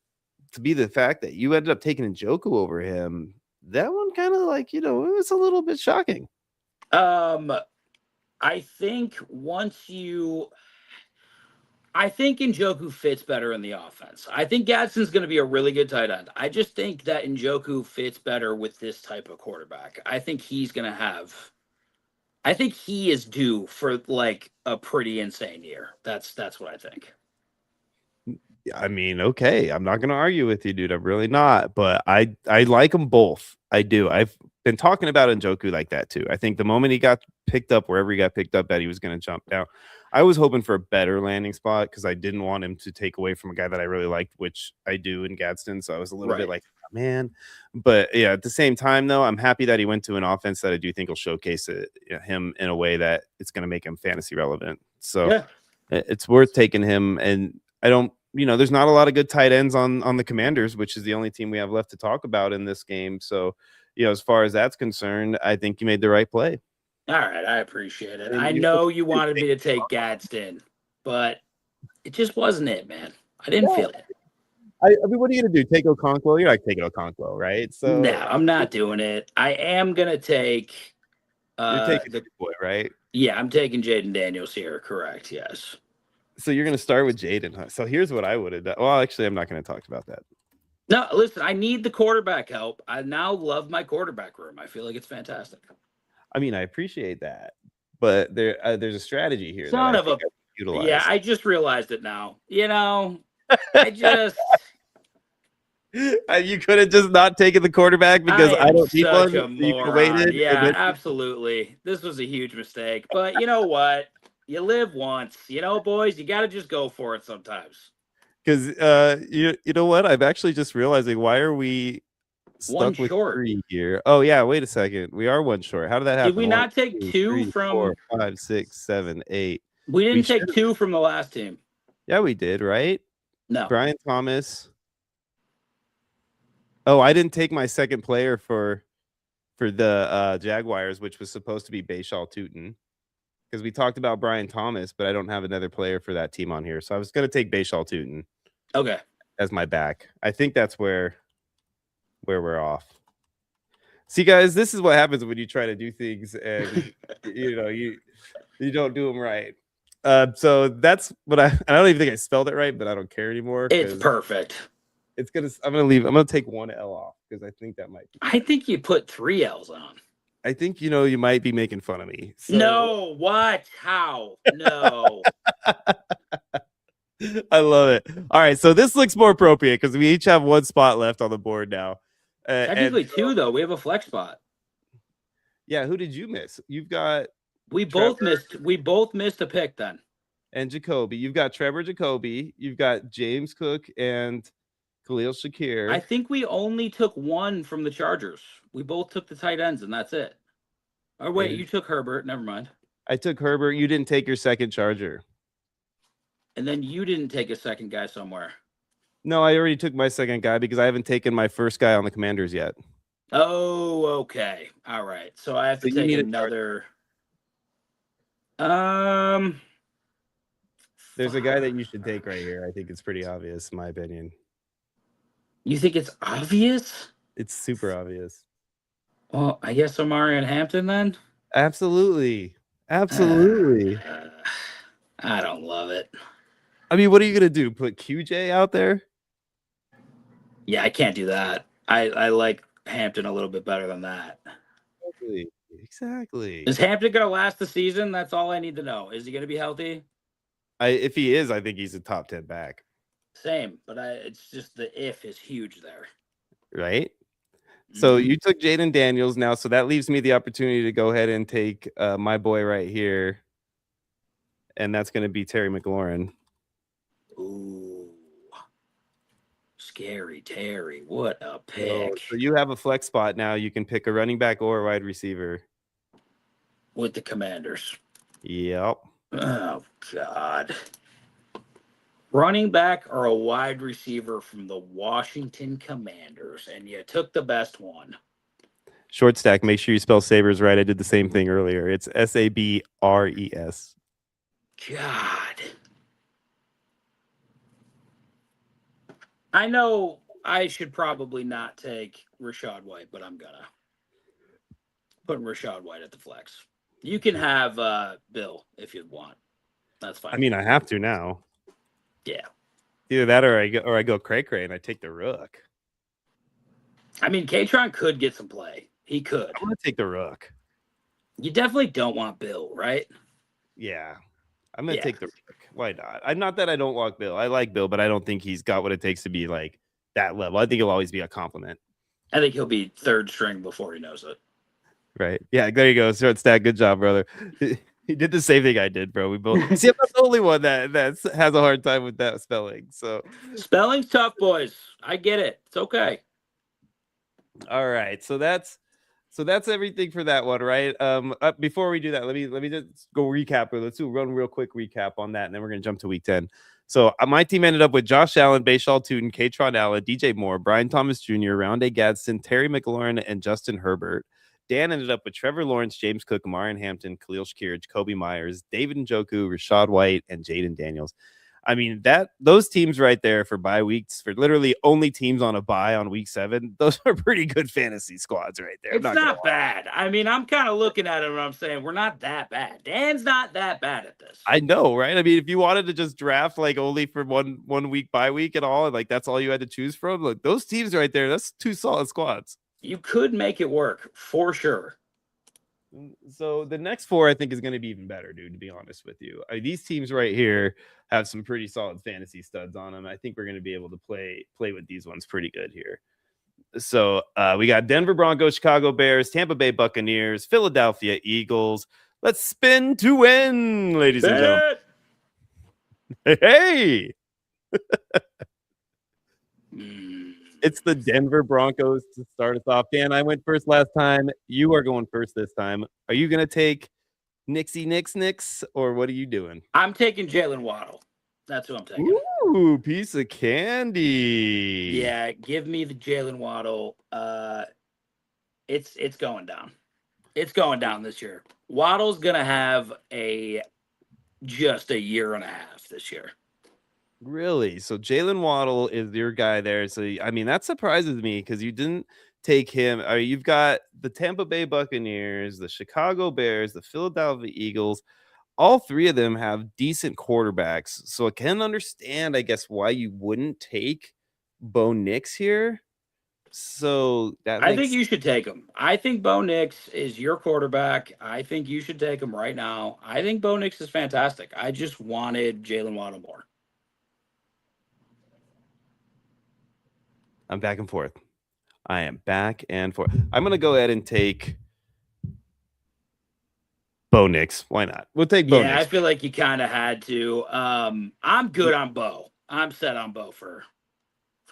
S2: to be the fact that you ended up taking Njoku over him, that one kind of like, it was a little bit shocking.
S3: I think Njoku fits better in the offense. I think Gadsden's going to be a really good tight end. I just think that Njoku fits better with this type of quarterback. I think he is due for like a pretty insane year. That's what I think.
S2: I mean, okay, I'm not going to argue with you, dude. I'm really not, but I like them both. I do. I've been talking about Njoku like that too. I think the moment he got picked up, wherever he got picked up at, he was going to jump down. I was hoping for a better landing spot because I didn't want him to take away from a guy that I really liked, which I do in Gadsden. So I was a little bit like, oh, man. But yeah, at the same time, though, I'm happy that he went to an offense that I do think will showcase him in a way that it's going to make him fantasy relevant. So it's worth taking him. And I don't, there's not a lot of good tight ends on the Commanders, which is the only team we have left to talk about in this game. So, as far as that's concerned, I think you made the right play.
S3: All right, I appreciate it. I know you wanted me to take Gadsden, but it just wasn't it, man. I didn't feel it.
S2: I mean, what are you gonna do? Take Okonkwo? You're not taking Okonkwo, right? So
S3: no, I'm not doing it. I am gonna take.
S2: You're taking the boy, right?
S3: Yeah, I'm taking Jaden Daniels here. Correct. Yes.
S2: So you're gonna start with Jaden, huh? So here's what I would have done. Well, actually, I'm not gonna talk about that.
S3: No, listen. I need the quarterback help. I now love my quarterback room. I feel like it's fantastic.
S2: I mean, I appreciate that, but there's a strategy here.
S3: Son of a utilize. Yeah, I just realized it now. I just
S2: you could have just not taken the quarterback because I don't need one. You could have waited.
S3: Yeah, absolutely. This was a huge mistake, but you know what? You live once. Boys, you got to just go for it sometimes.
S2: Because you know what? I'm actually just realizing why are we stuck with 3 here? Oh yeah, wait a second. We are one short. How did that happen?
S3: Did we not take 2 from
S2: 4, 5, 6, 7, 8?
S3: We didn't take 2 from the last team.
S2: Yeah, we did, right?
S3: No.
S2: Brian Thomas. Oh, I didn't take my second player for the Jaguars, which was supposed to be Bashal Tootin. Because we talked about Brian Thomas, but I don't have another player for that team on here. So I was going to take Bashal Tootin.
S3: Okay.
S2: As my back. I think that's where we're off. See, guys, this is what happens when you try to do things and you don't do them right. So that's what I don't even think I spelled it right, but I don't care anymore.
S3: It's perfect.
S2: I'm gonna take one L off because I think that might be.
S3: I think you put 3 L's on.
S2: I think you might be making fun of me. So.
S3: No, what? How? No.
S2: I love it. All right, so this looks more appropriate because we each have one spot left on the board now.
S3: Technically 2, though. We have a flex spot.
S2: Yeah, who did you miss? You've got
S3: we both missed a pick then.
S2: And Jacoby. You've got Trevor Jacoby. You've got James Cook and Khalil Shakir.
S3: I think we only took 1 from the Chargers. We both took the tight ends, and that's it. Oh, wait, you took Herbert. Never mind.
S2: I took Herbert. You didn't take your second Charger.
S3: And then you didn't take a second guy somewhere.
S2: No, I already took my second guy because I haven't taken my first guy on the Commanders yet.
S3: Oh, okay. All right. So I have to take another.
S2: There's a guy that you should take right here. I think it's pretty obvious, in my opinion.
S3: You think it's obvious?
S2: It's super obvious.
S3: Well, I guess Omarion Hampton then?
S2: Absolutely. Absolutely.
S3: I don't love it.
S2: I mean, what are you going to do? Put QJ out there?
S3: Yeah, I can't do that. I like Hampton a little bit better than that.
S2: Exactly.
S3: Is Hampton going to last the season? That's all I need to know. Is he going to be healthy?
S2: If he is, I think he's a top 10 back.
S3: Same, but it's just the if is huge there.
S2: Right? So you took Jaden Daniels now, so that leaves me the opportunity to go ahead and take my boy right here, and that's going to be Terry McLaurin.
S3: Ooh, scary Terry! What a pick!
S2: So you have a flex spot now. You can pick a running back or a wide receiver
S3: with the Commanders.
S2: Yep.
S3: Oh God. running back or a wide receiver from the Washington Commanders, and you took the best one.
S2: Short stack. Make sure you spell Sabres right. I did the same thing earlier. It's Sabres.
S3: God. I know I should probably not take Rachaad White, but I'm gonna. Putting Rachaad White at the flex. You can have Bill if you want. That's fine.
S2: I mean, I have to now.
S3: Yeah.
S2: Either that or I go cray and I take the Rook.
S3: I mean, Katron could get some play. He could.
S2: I'm gonna take the Rook.
S3: You definitely don't want Bill, right?
S2: Yeah. I'm gonna take the Rook. Why not? I'm not that I don't like Bill. I like Bill, but I don't think he's got what it takes to be like that level. I think he'll always be a compliment.
S3: I think he'll be third string before he knows it.
S2: Right. Yeah, there you go. Short stack. Good job, brother. He did the same thing I did, bro. We both see. I'm not the only one that has a hard time with that spelling. So
S3: spelling's tough, boys. I get it. It's okay.
S2: All right. So that's everything for that one, right? Before we do that, let me just go recap. Let's do run real quick recap on that, and then we're gonna jump to week 10. So my team ended up with Josh Allen, Bashal Tootin, Katron Allen, DJ Moore, Brian Thomas Jr., Rounday Gadsden, Terry McLaurin, and Justin Herbert. Dan ended up with Trevor Lawrence, James Cook, Marion Hampton, Khalil Shakir, Kobe Myers, David Njoku, Rachaad White, and Jaden Daniels. I mean, those teams right there for bye weeks, for literally only teams on a bye on week 7, those are pretty good fantasy squads right there.
S3: It's not bad. I mean, I'm kind of looking at it and I'm saying we're not that bad. Dan's not that bad at this.
S2: I know, right? I mean, if you wanted to just draft like only for one week bye week and all, and like that's all you had to choose from, look, those teams right there, that's 2 solid squads.
S3: You could make it work for sure.
S2: So the next 4, I think, is going to be even better, dude, to be honest with you. These teams right here have some pretty solid fantasy studs on them. I think we're going to be able to play with these ones pretty good here. So we got Denver Broncos, Chicago Bears, Tampa Bay Buccaneers, Philadelphia Eagles. Let's spin to win, ladies and gentlemen. Hey! It's the Denver Broncos to start us off. Dan, I went first last time. You are going first this time. Are you going to take Nix, or what are you doing?
S3: I'm taking Jalen Waddle. That's who I'm taking.
S2: Ooh, piece of candy.
S3: Yeah, give me the Jalen Waddle. It's going down. It's going down this year. Waddle's going to have just a year and a half this year.
S2: Really? So Jalen Waddle is your guy there. So, I mean, that surprises me because you didn't take him. You've got the Tampa Bay Buccaneers, the Chicago Bears, the Philadelphia Eagles. All 3 of them have decent quarterbacks. So I can understand, I guess, why you wouldn't take Bo Nix here. So
S3: I think you should take him. I think Bo Nix is your quarterback. I think you should take him right now. I think Bo Nix is fantastic. I just wanted Jalen Waddle more.
S2: I'm back and forth. I am back and forth. I'm going to go ahead and take Bo Nix. Why not? We'll take Bo Nix.
S3: I feel like you kind of had to. I'm good on Bo. I'm set on Bo for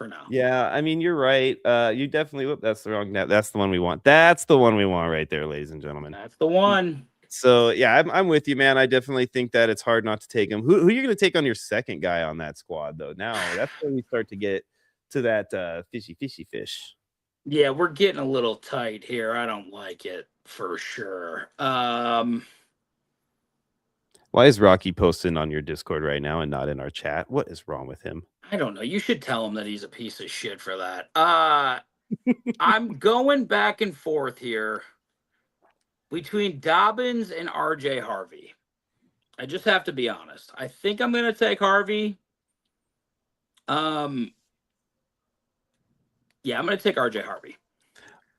S3: now.
S2: Yeah, I mean, you're right. You definitely. That's the wrong. That's the one we want. That's the one we want right there, ladies and gentlemen.
S3: That's the one.
S2: So yeah, I'm with you, man. I definitely think that it's hard not to take him. Who are you going to take on your second guy on that squad, though? Now that's when we start to get to that fishy fish.
S3: Yeah, we're getting a little tight here. I don't like it for sure.
S2: Why is Rocky posting on your Discord right now and not in our chat? What is wrong with him?
S3: I don't know. You should tell him that he's a piece of shit for that. I'm going back and forth here between Dobbins and RJ Harvey. I just have to be honest. I think I'm going to take Harvey. Yeah, I'm going to take RJ Harvey.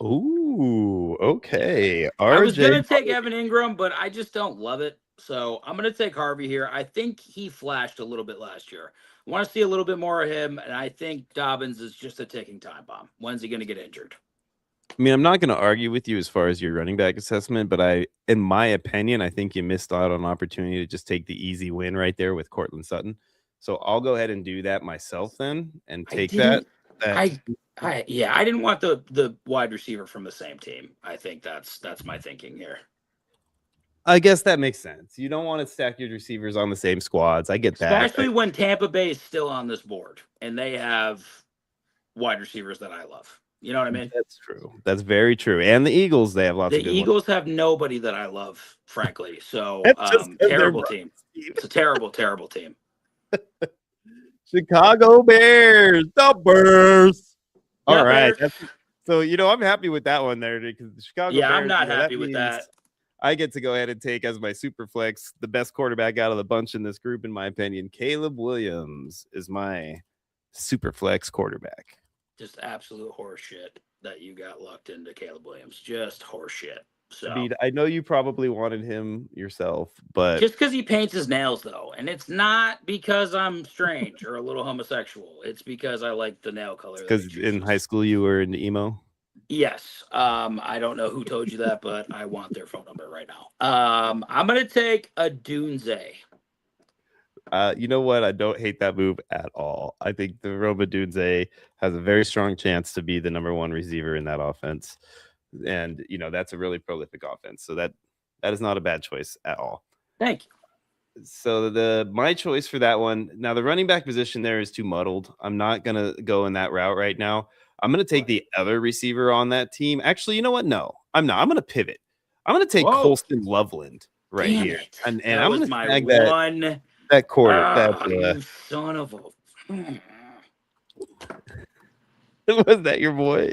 S2: Ooh, okay.
S3: I was going to take Evan Ingram, but I just don't love it. So I'm going to take Harvey here. I think he flashed a little bit last year. I want to see a little bit more of him, and I think Dobbins is just a ticking time bomb. When's he going to get injured?
S2: I mean, I'm not going to argue with you as far as your running back assessment, but in my opinion, I think you missed out on an opportunity to just take the easy win right there with Cortland Sutton. So I'll go ahead and do that myself then and take that.
S3: I didn't want the wide receiver from the same team. I think that's my thinking here.
S2: I guess that makes sense. You don't want to stack your receivers on the same squads. I get that.
S3: Especially when Tampa Bay is still on this board and they have wide receivers that I love. You know what I mean?
S2: That's true. That's very true. And the Eagles, they have lots of good
S3: The Eagles have nobody that I love, frankly. So terrible team. It's a terrible, terrible team.
S2: Chicago Bears, the Bears.
S3: Yeah,
S2: All right.
S3: Bears.
S2: So, I'm happy with that one there because the Chicago Bears.
S3: I'm not happy with that.
S2: I get to go ahead and take as my super flex the best quarterback out of the bunch in this group, in my opinion. Caleb Williams is my super flex quarterback.
S3: Just absolute horse shit that you got lucked into Caleb Williams. Just horse shit. So
S2: I know you probably wanted him yourself, but
S3: just because he paints his nails, though, and it's not because I'm strange or a little homosexual. It's because I like the nail color.
S2: Because in high school you were into emo.
S3: Yes. I don't know who told you that, but I want their phone number right now. I'm gonna take a Dunze.
S2: You know what? I don't hate that move at all. I think the Roma Dunze has a very strong chance to be the number one receiver in that offense. And, that's a really prolific offense. So that is not a bad choice at all.
S3: Thank you.
S2: So my choice for that one, now the running back position there is too muddled. I'm not going to go in that route right now. I'm going to take the other receiver on that team. Actually, you know what? No, I'm not. I'm going to pivot. I'm going to take Colston Loveland right here. And I'm going to snag that quarter.
S3: You son of a...
S2: Was that your boy?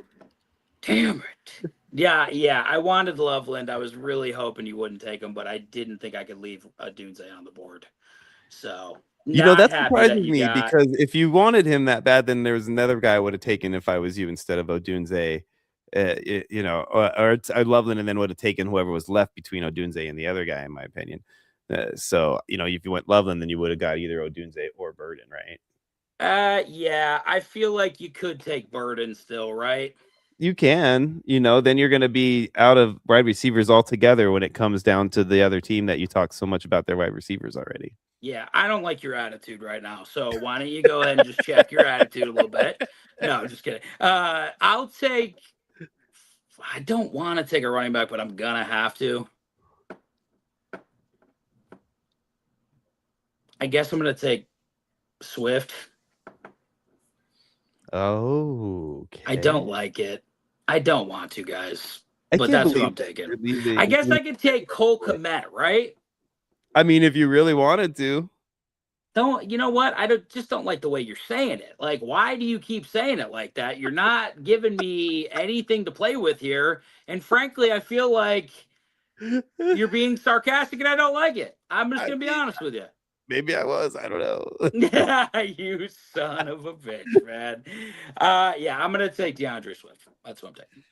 S3: Damn it. Yeah. I wanted Loveland. I was really hoping you wouldn't take him, but I didn't think I could leave a Dunze on the board. So,
S2: that surprises me because if you wanted him that bad, then there was another guy I would have taken if I was you instead of Odunze, or Loveland, and then would have taken whoever was left between Odunze and the other guy, in my opinion. So, if you went Loveland, then you would have got either Odunze or Burden, right?
S3: Yeah, I feel like you could take Burden still, right?
S2: You can, then you're going to be out of wide receivers altogether when it comes down to the other team that you talk so much about their wide receivers already.
S3: Yeah, I don't like your attitude right now. So why don't you go ahead and just check your attitude a little bit? No, just kidding. I don't want to take a running back, but I'm going to have to. I guess I'm going to take Swift.
S2: Oh, okay.
S3: I don't like it. I don't want to, guys. But that's who I'm taking. I guess I could take Cole Kmet, right?
S2: I mean, if you really wanted to.
S3: You know what? I just don't like the way you're saying it. Like, why do you keep saying it like that? You're not giving me anything to play with here. And frankly, I feel like you're being sarcastic and I don't like it. I'm just going to be honest with you.
S2: Maybe I was. I don't know.
S3: You son of a bitch, man. I'm going to take DeAndre Swift. That's what I'm taking.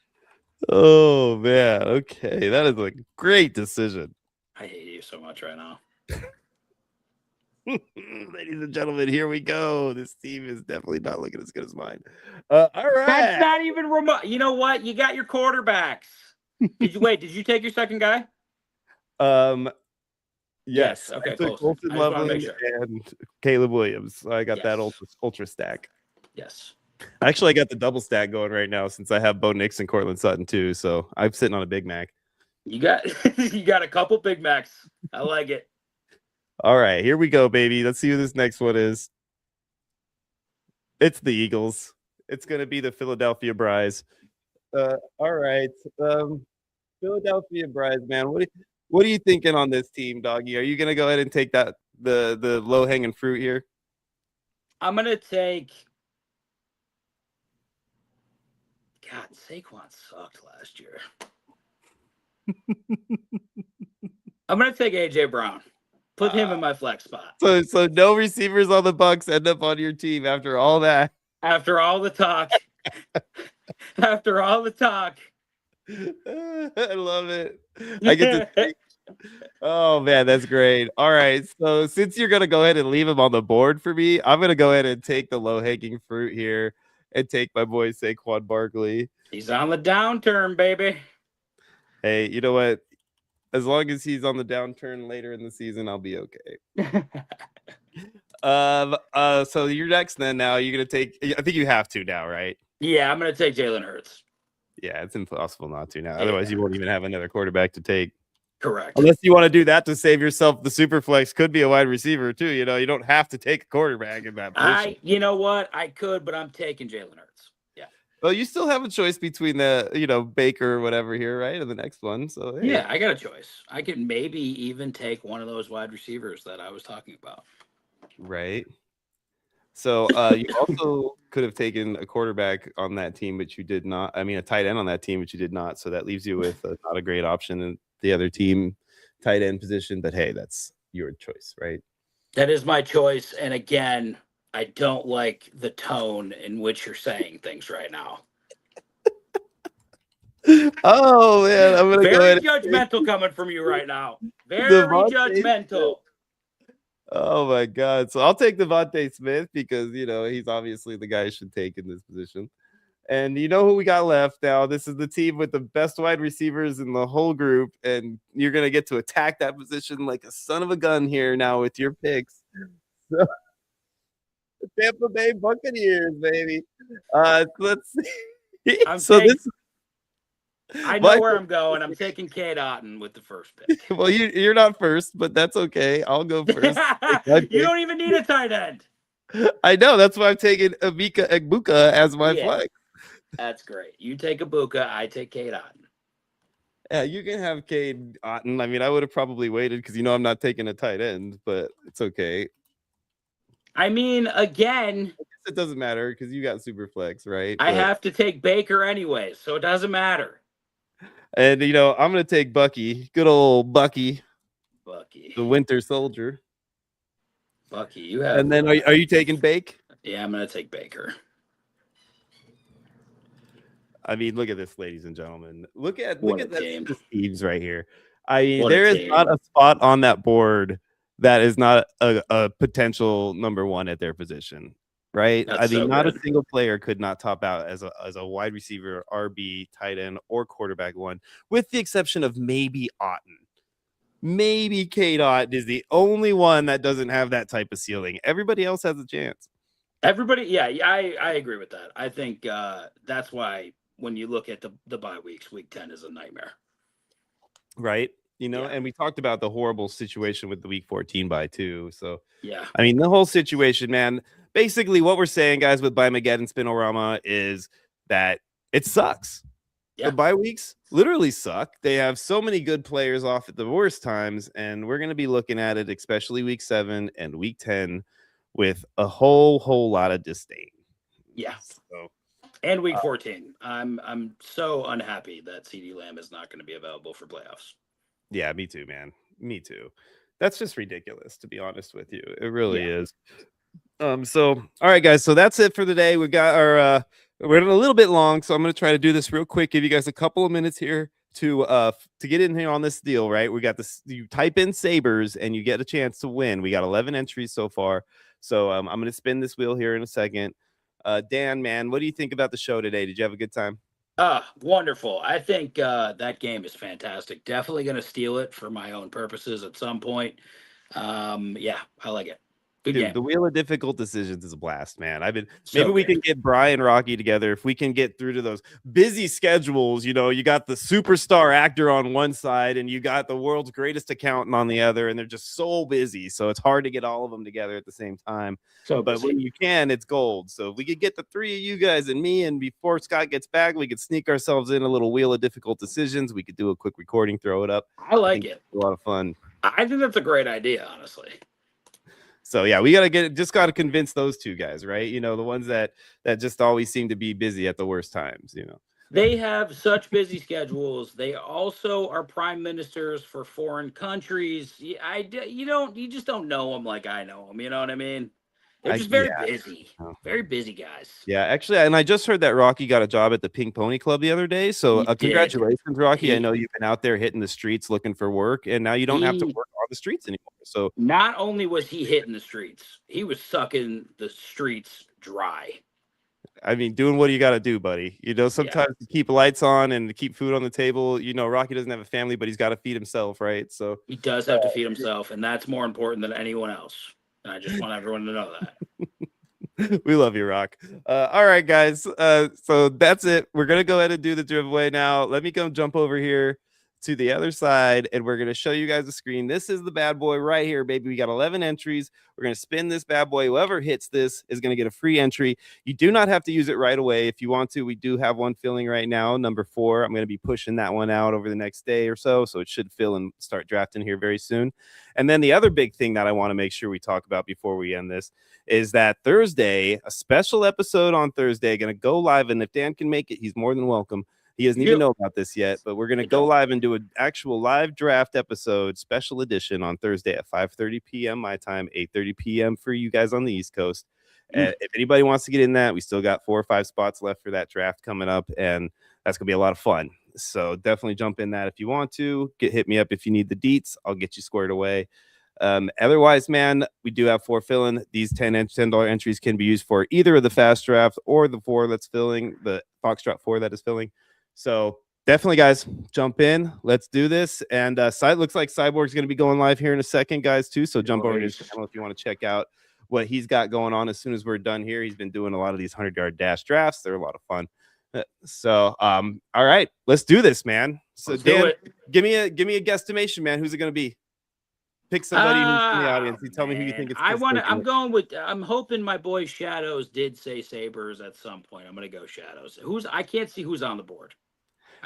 S2: Oh, man. Okay. That is a great decision.
S3: I hate you so much right now.
S2: Ladies and gentlemen, here we go. This team is definitely not looking as good as mine. All right.
S3: That's not even remote. You know what? You got your quarterbacks. Did you take your second guy?
S2: Yes.
S3: Okay.
S2: Colton Loveland and Caleb Williams. I got that ultra stack.
S3: Yes.
S2: Actually, I got the double stack going right now since I have Bo Nix and Cortland Sutton too. So I'm sitting on a Big Mac.
S3: You got a couple Big Macs. I like it.
S2: All right, here we go, baby. Let's see who this next one is. It's the Eagles. It's going to be the Philadelphia Brys. All right. Philadelphia Brys, man. What are you thinking on this team, doggy? Are you going to go ahead and take the low-hanging fruit here?
S3: I'm going to take God, Saquon sucked last year. I'm going to take AJ Brown. Put him in my flex spot.
S2: So no receivers on the Bucks end up on your team after all that.
S3: After all the talk. After all the talk.
S2: I love it. I get to Oh man, that's great. All right. So since you're gonna go ahead and leave him on the board for me, I'm gonna go ahead and take the low-hanging fruit here and take my boy Saquon Barkley.
S3: He's on the downturn, baby.
S2: Hey, you know what? As long as he's on the downturn later in the season, I'll be okay. So you're next then. Now you're gonna take. I think you have to now, right?
S3: Yeah, I'm gonna take Jalen Hurts.
S2: Yeah, it's impossible not to now. Otherwise, you won't even have another quarterback to take.
S3: Correct.
S2: Unless you want to do that to save yourself, the super flex could be a wide receiver too. You don't have to take a quarterback in that position.
S3: You know what? I could, but I'm taking Jalen Hurts. Yeah.
S2: Well, you still have a choice between the, Baker or whatever here, right? And the next one. So hey.
S3: Yeah, I got a choice. I could maybe even take one of those wide receivers that I was talking about.
S2: Right. So you also could have taken a quarterback on that team, but you did not. I mean, a tight end on that team, but you did not. So that leaves you with not a great option in the other team tight end position. But hey, that's your choice, right?
S3: That is my choice. And again, I don't like the tone in which you're saying things right now.
S2: Oh man, I'm gonna go ahead.
S3: Very judgmental coming from you right now. Very judgmental.
S2: Oh my God! So I'll take Devontae Smith because he's obviously the guy I should take in this position. And you know who we got left now? This is the team with the best wide receivers in the whole group, and you're gonna get to attack that position like a son of a gun here now with your picks. So, the Tampa Bay Buccaneers, baby. Let's see.
S3: I know where I'm going. I'm taking Cade Otton with the first pick.
S2: Well, you're not first, but that's okay. I'll go first.
S3: You don't even need a tight end.
S2: I know. That's why I'm taking Emeka Egbuka as my flex.
S3: That's great. You take Egbuka. I take Cade Otton.
S2: Yeah, you can have Cade Otton. I mean, I would have probably waited because I'm not taking a tight end, but it's okay.
S3: I mean, again,
S2: I guess it doesn't matter because you got super flex, right?
S3: I have to take Baker anyway, so it doesn't matter.
S2: And I'm gonna take Bucky, good old Bucky, the Winter Soldier.
S3: Bucky, you have.
S2: And then are you taking Bake?
S3: Yeah, I'm gonna take Baker.
S2: I mean, look at this, ladies and gentlemen. Look at the Steves right here. I mean, there is not a spot on that board that is not a potential number one at their position. Right.
S3: That's
S2: not a single player could not top out as a wide receiver, RB, tight end, or quarterback one, with the exception of maybe Otton. Maybe Cade Otton is the only one that doesn't have that type of ceiling. Everybody else has a chance.
S3: Everybody, yeah, I agree with that. I think that's why when you look at the bye weeks, week 10 is a nightmare.
S2: Right. And we talked about the horrible situation with the week 14 bye too. So
S3: yeah,
S2: I mean, the whole situation, man. Basically, what we're saying, guys, with Byemageddon Spinorama is that it sucks. Yeah. The bye weeks literally suck. They have so many good players off at the worst times, and we're going to be looking at it, especially week 7 and week 10, with a whole lot of disdain.
S3: Yeah. So, and week 14, I'm so unhappy that CeeDee Lamb is not going to be available for playoffs.
S2: Yeah, me too, man. Me too. That's just ridiculous, to be honest with you. It really is. So all right, guys. So that's it for the day. We got our we're a little bit long, so I'm going to try to do this real quick. Give you guys a couple of minutes here to get in here on this deal. Right, we got this. You type in Sabres and you get a chance to win. We got 11 entries so far. So I'm going to spin this wheel here in a second. Dan, man, what do you think about the show today? Did you have a good time?
S3: Wonderful. I think that game is fantastic. Definitely going to steal it for my own purposes at some point. Yeah, I like it.
S2: Dude, the Wheel of Difficult Decisions is a blast, man. Maybe we can get Brian Rocky together if we can get through to those busy schedules. You got the superstar actor on one side and you got the world's greatest accountant on the other, and they're just so busy. So it's hard to get all of them together at the same time. But when you can, it's gold. So if we could get the three of you guys and me, and before Scott gets back, we could sneak ourselves in a little Wheel of Difficult Decisions. We could do a quick recording, throw it up.
S3: I like it.
S2: A lot of fun.
S3: I think that's a great idea, honestly.
S2: So yeah, we got to convince those two guys, right? The ones that just always seem to be busy at the worst times,
S3: They have such busy schedules. They also are prime ministers for foreign countries. You just don't know them like I know them. You know what I mean? They're just very busy. Very busy guys.
S2: Yeah, actually, and I just heard that Rocky got a job at the Pink Pony Club the other day. So congratulations, Rocky. I know you've been out there hitting the streets looking for work, and now you don't have to work on the streets anymore. So
S3: not only was he hitting the streets, he was sucking the streets dry.
S2: I mean, doing what you got to do, buddy. Sometimes to keep lights on and to keep food on the table. Rocky doesn't have a family, but he's got to feed himself, right? So
S3: he does have to feed himself, and that's more important than anyone else. And I just want everyone to know
S2: that. We love you, Rock. All right, guys. So that's it. We're going to go ahead and do the giveaway now. Let me go jump over here to the other side, and we're going to show you guys the screen. This is the bad boy right here, baby. We got 11 entries. We're going to spin this bad boy. Whoever hits this is going to get a free entry. You do not have to use it right away. If you want to, we do have one filling right now, number 4. I'm going to be pushing that one out over the next day or so it should fill and start drafting here very soon. And then the other big thing that I want to make sure we talk about before we end this is that Thursday, a special episode on Thursday, going to go live, and if Dan can make it, he's more than welcome. He doesn't even know about this yet, but we're going to go live and do an actual live draft episode, special edition on Thursday at 5:30 p.m. my time, 8:30 p.m. for you guys on the East Coast. If anybody wants to get in that, we still got 4 or 5 spots left for that draft coming up, and that's going to be a lot of fun. So definitely jump in that if you want to. Hit me up if you need the deets. I'll get you squared away. Otherwise, man, we do have 4 filling. These $10 entries can be used for either of the fast draft or the 4 that's filling, the Foxtrot 4 that is filling. So definitely, guys, jump in. Let's do this. And looks like Cyborg's going to be going live here in a second, guys, too. So jump over to his channel if you want to check out what he's got going on as soon as we're done here. He's been doing a lot of these 100-yard dash drafts. They're a lot of fun. All right, let's do this, man. So Dan, give me a guesstimation, man. Who's it going to be? Pick somebody who's in the audience. You tell me who you think it's.
S3: I'm hoping my boy Shadows did say Sabres at some point. I'm going to go Shadows. I can't see who's on the board.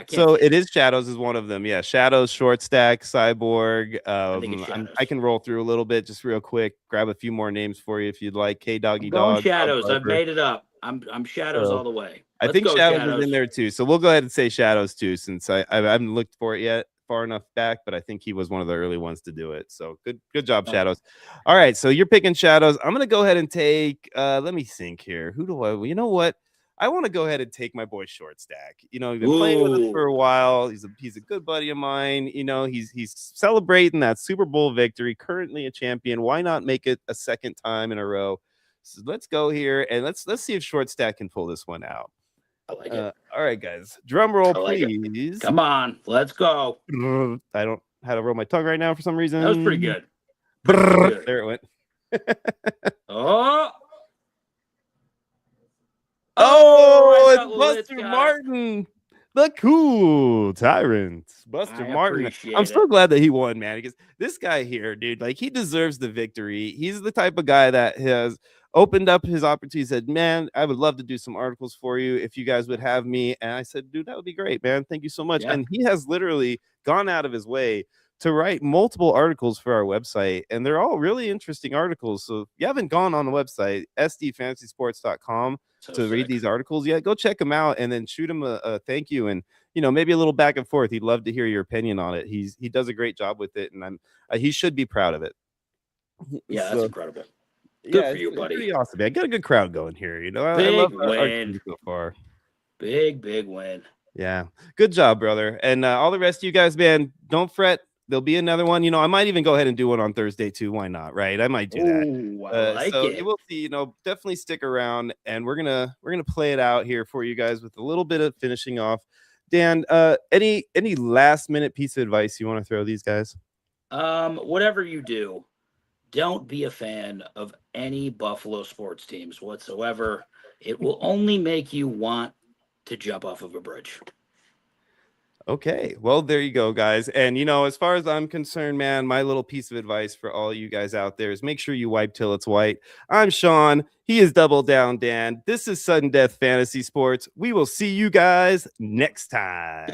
S2: So it is Shadows is one of them. Yeah, Shadows, Short Stack, Cyborg. I can roll through a little bit just real quick. Grab a few more names for you if you'd like. K Doggy Dog.
S3: Shadows. I've made it up. I'm Shadows all the way.
S2: I think Shadows is in there too. So we'll go ahead and say Shadows too, since I haven't looked for it yet far enough back, but I think he was one of the early ones to do it. So good job, Shadows. All right, so you're picking Shadows. I'm gonna go ahead and take. Let me think here. Who do I? You know what? I want to go ahead and take my boy Short Stack. You know, he's been playing with us for a while. He's a good buddy of mine. You know, he's celebrating that Super Bowl victory. Currently a champion. Why not make it a second time in a row? So let's go here and let's see if Short Stack can pull this one out.
S3: I like it.
S2: All right, guys. Drum roll, please.
S3: Come on, let's go.
S2: I don't know how to roll my tongue right now for some reason.
S3: That was pretty good.
S2: There it went. It's Buster Martin, the cool tyrant. Buster Martin. I'm so glad that he won, man, because this guy here, dude, like, he deserves the victory. He's the type of guy that has opened up his opportunity, said, man, I would love to do some articles for you if you guys would have me. And I said, dude, that would be great, man. Thank you so much. Yeah. And he has literally gone out of his way to write multiple articles for our website, and they're all really interesting articles. So if you haven't gone on the website, sdfantasysports.com, to read these articles yet, go check him out and then shoot him a thank you, and maybe a little back and forth. He'd love to hear your opinion on it. He does a great job with it, and he should be proud of it.
S3: Yeah, that's incredible. Good for you, buddy.
S2: Pretty awesome, man. Got a good crowd going here. I love our team so far.
S3: Big win.
S2: Yeah, good job, brother. And all the rest of you guys, man, don't fret. There'll be another one. I might even go ahead and do one on Thursday too. Why not? Right? I might do that.
S3: Ooh, I like it.
S2: We'll see. Definitely stick around, and we're gonna play it out here for you guys with a little bit of finishing off. Dan, any last minute piece of advice you want to throw these guys?
S3: Whatever you do, don't be a fan of any Buffalo sports teams whatsoever. It will only make you want to jump off of a bridge.
S2: Okay, well, there you go, guys. And as far as I'm concerned, man, my little piece of advice for all you guys out there is make sure you wipe till it's white. I'm Sean. He is Double Down Dan. This is Sudden Death Fantasy Sports. We will see you guys next time.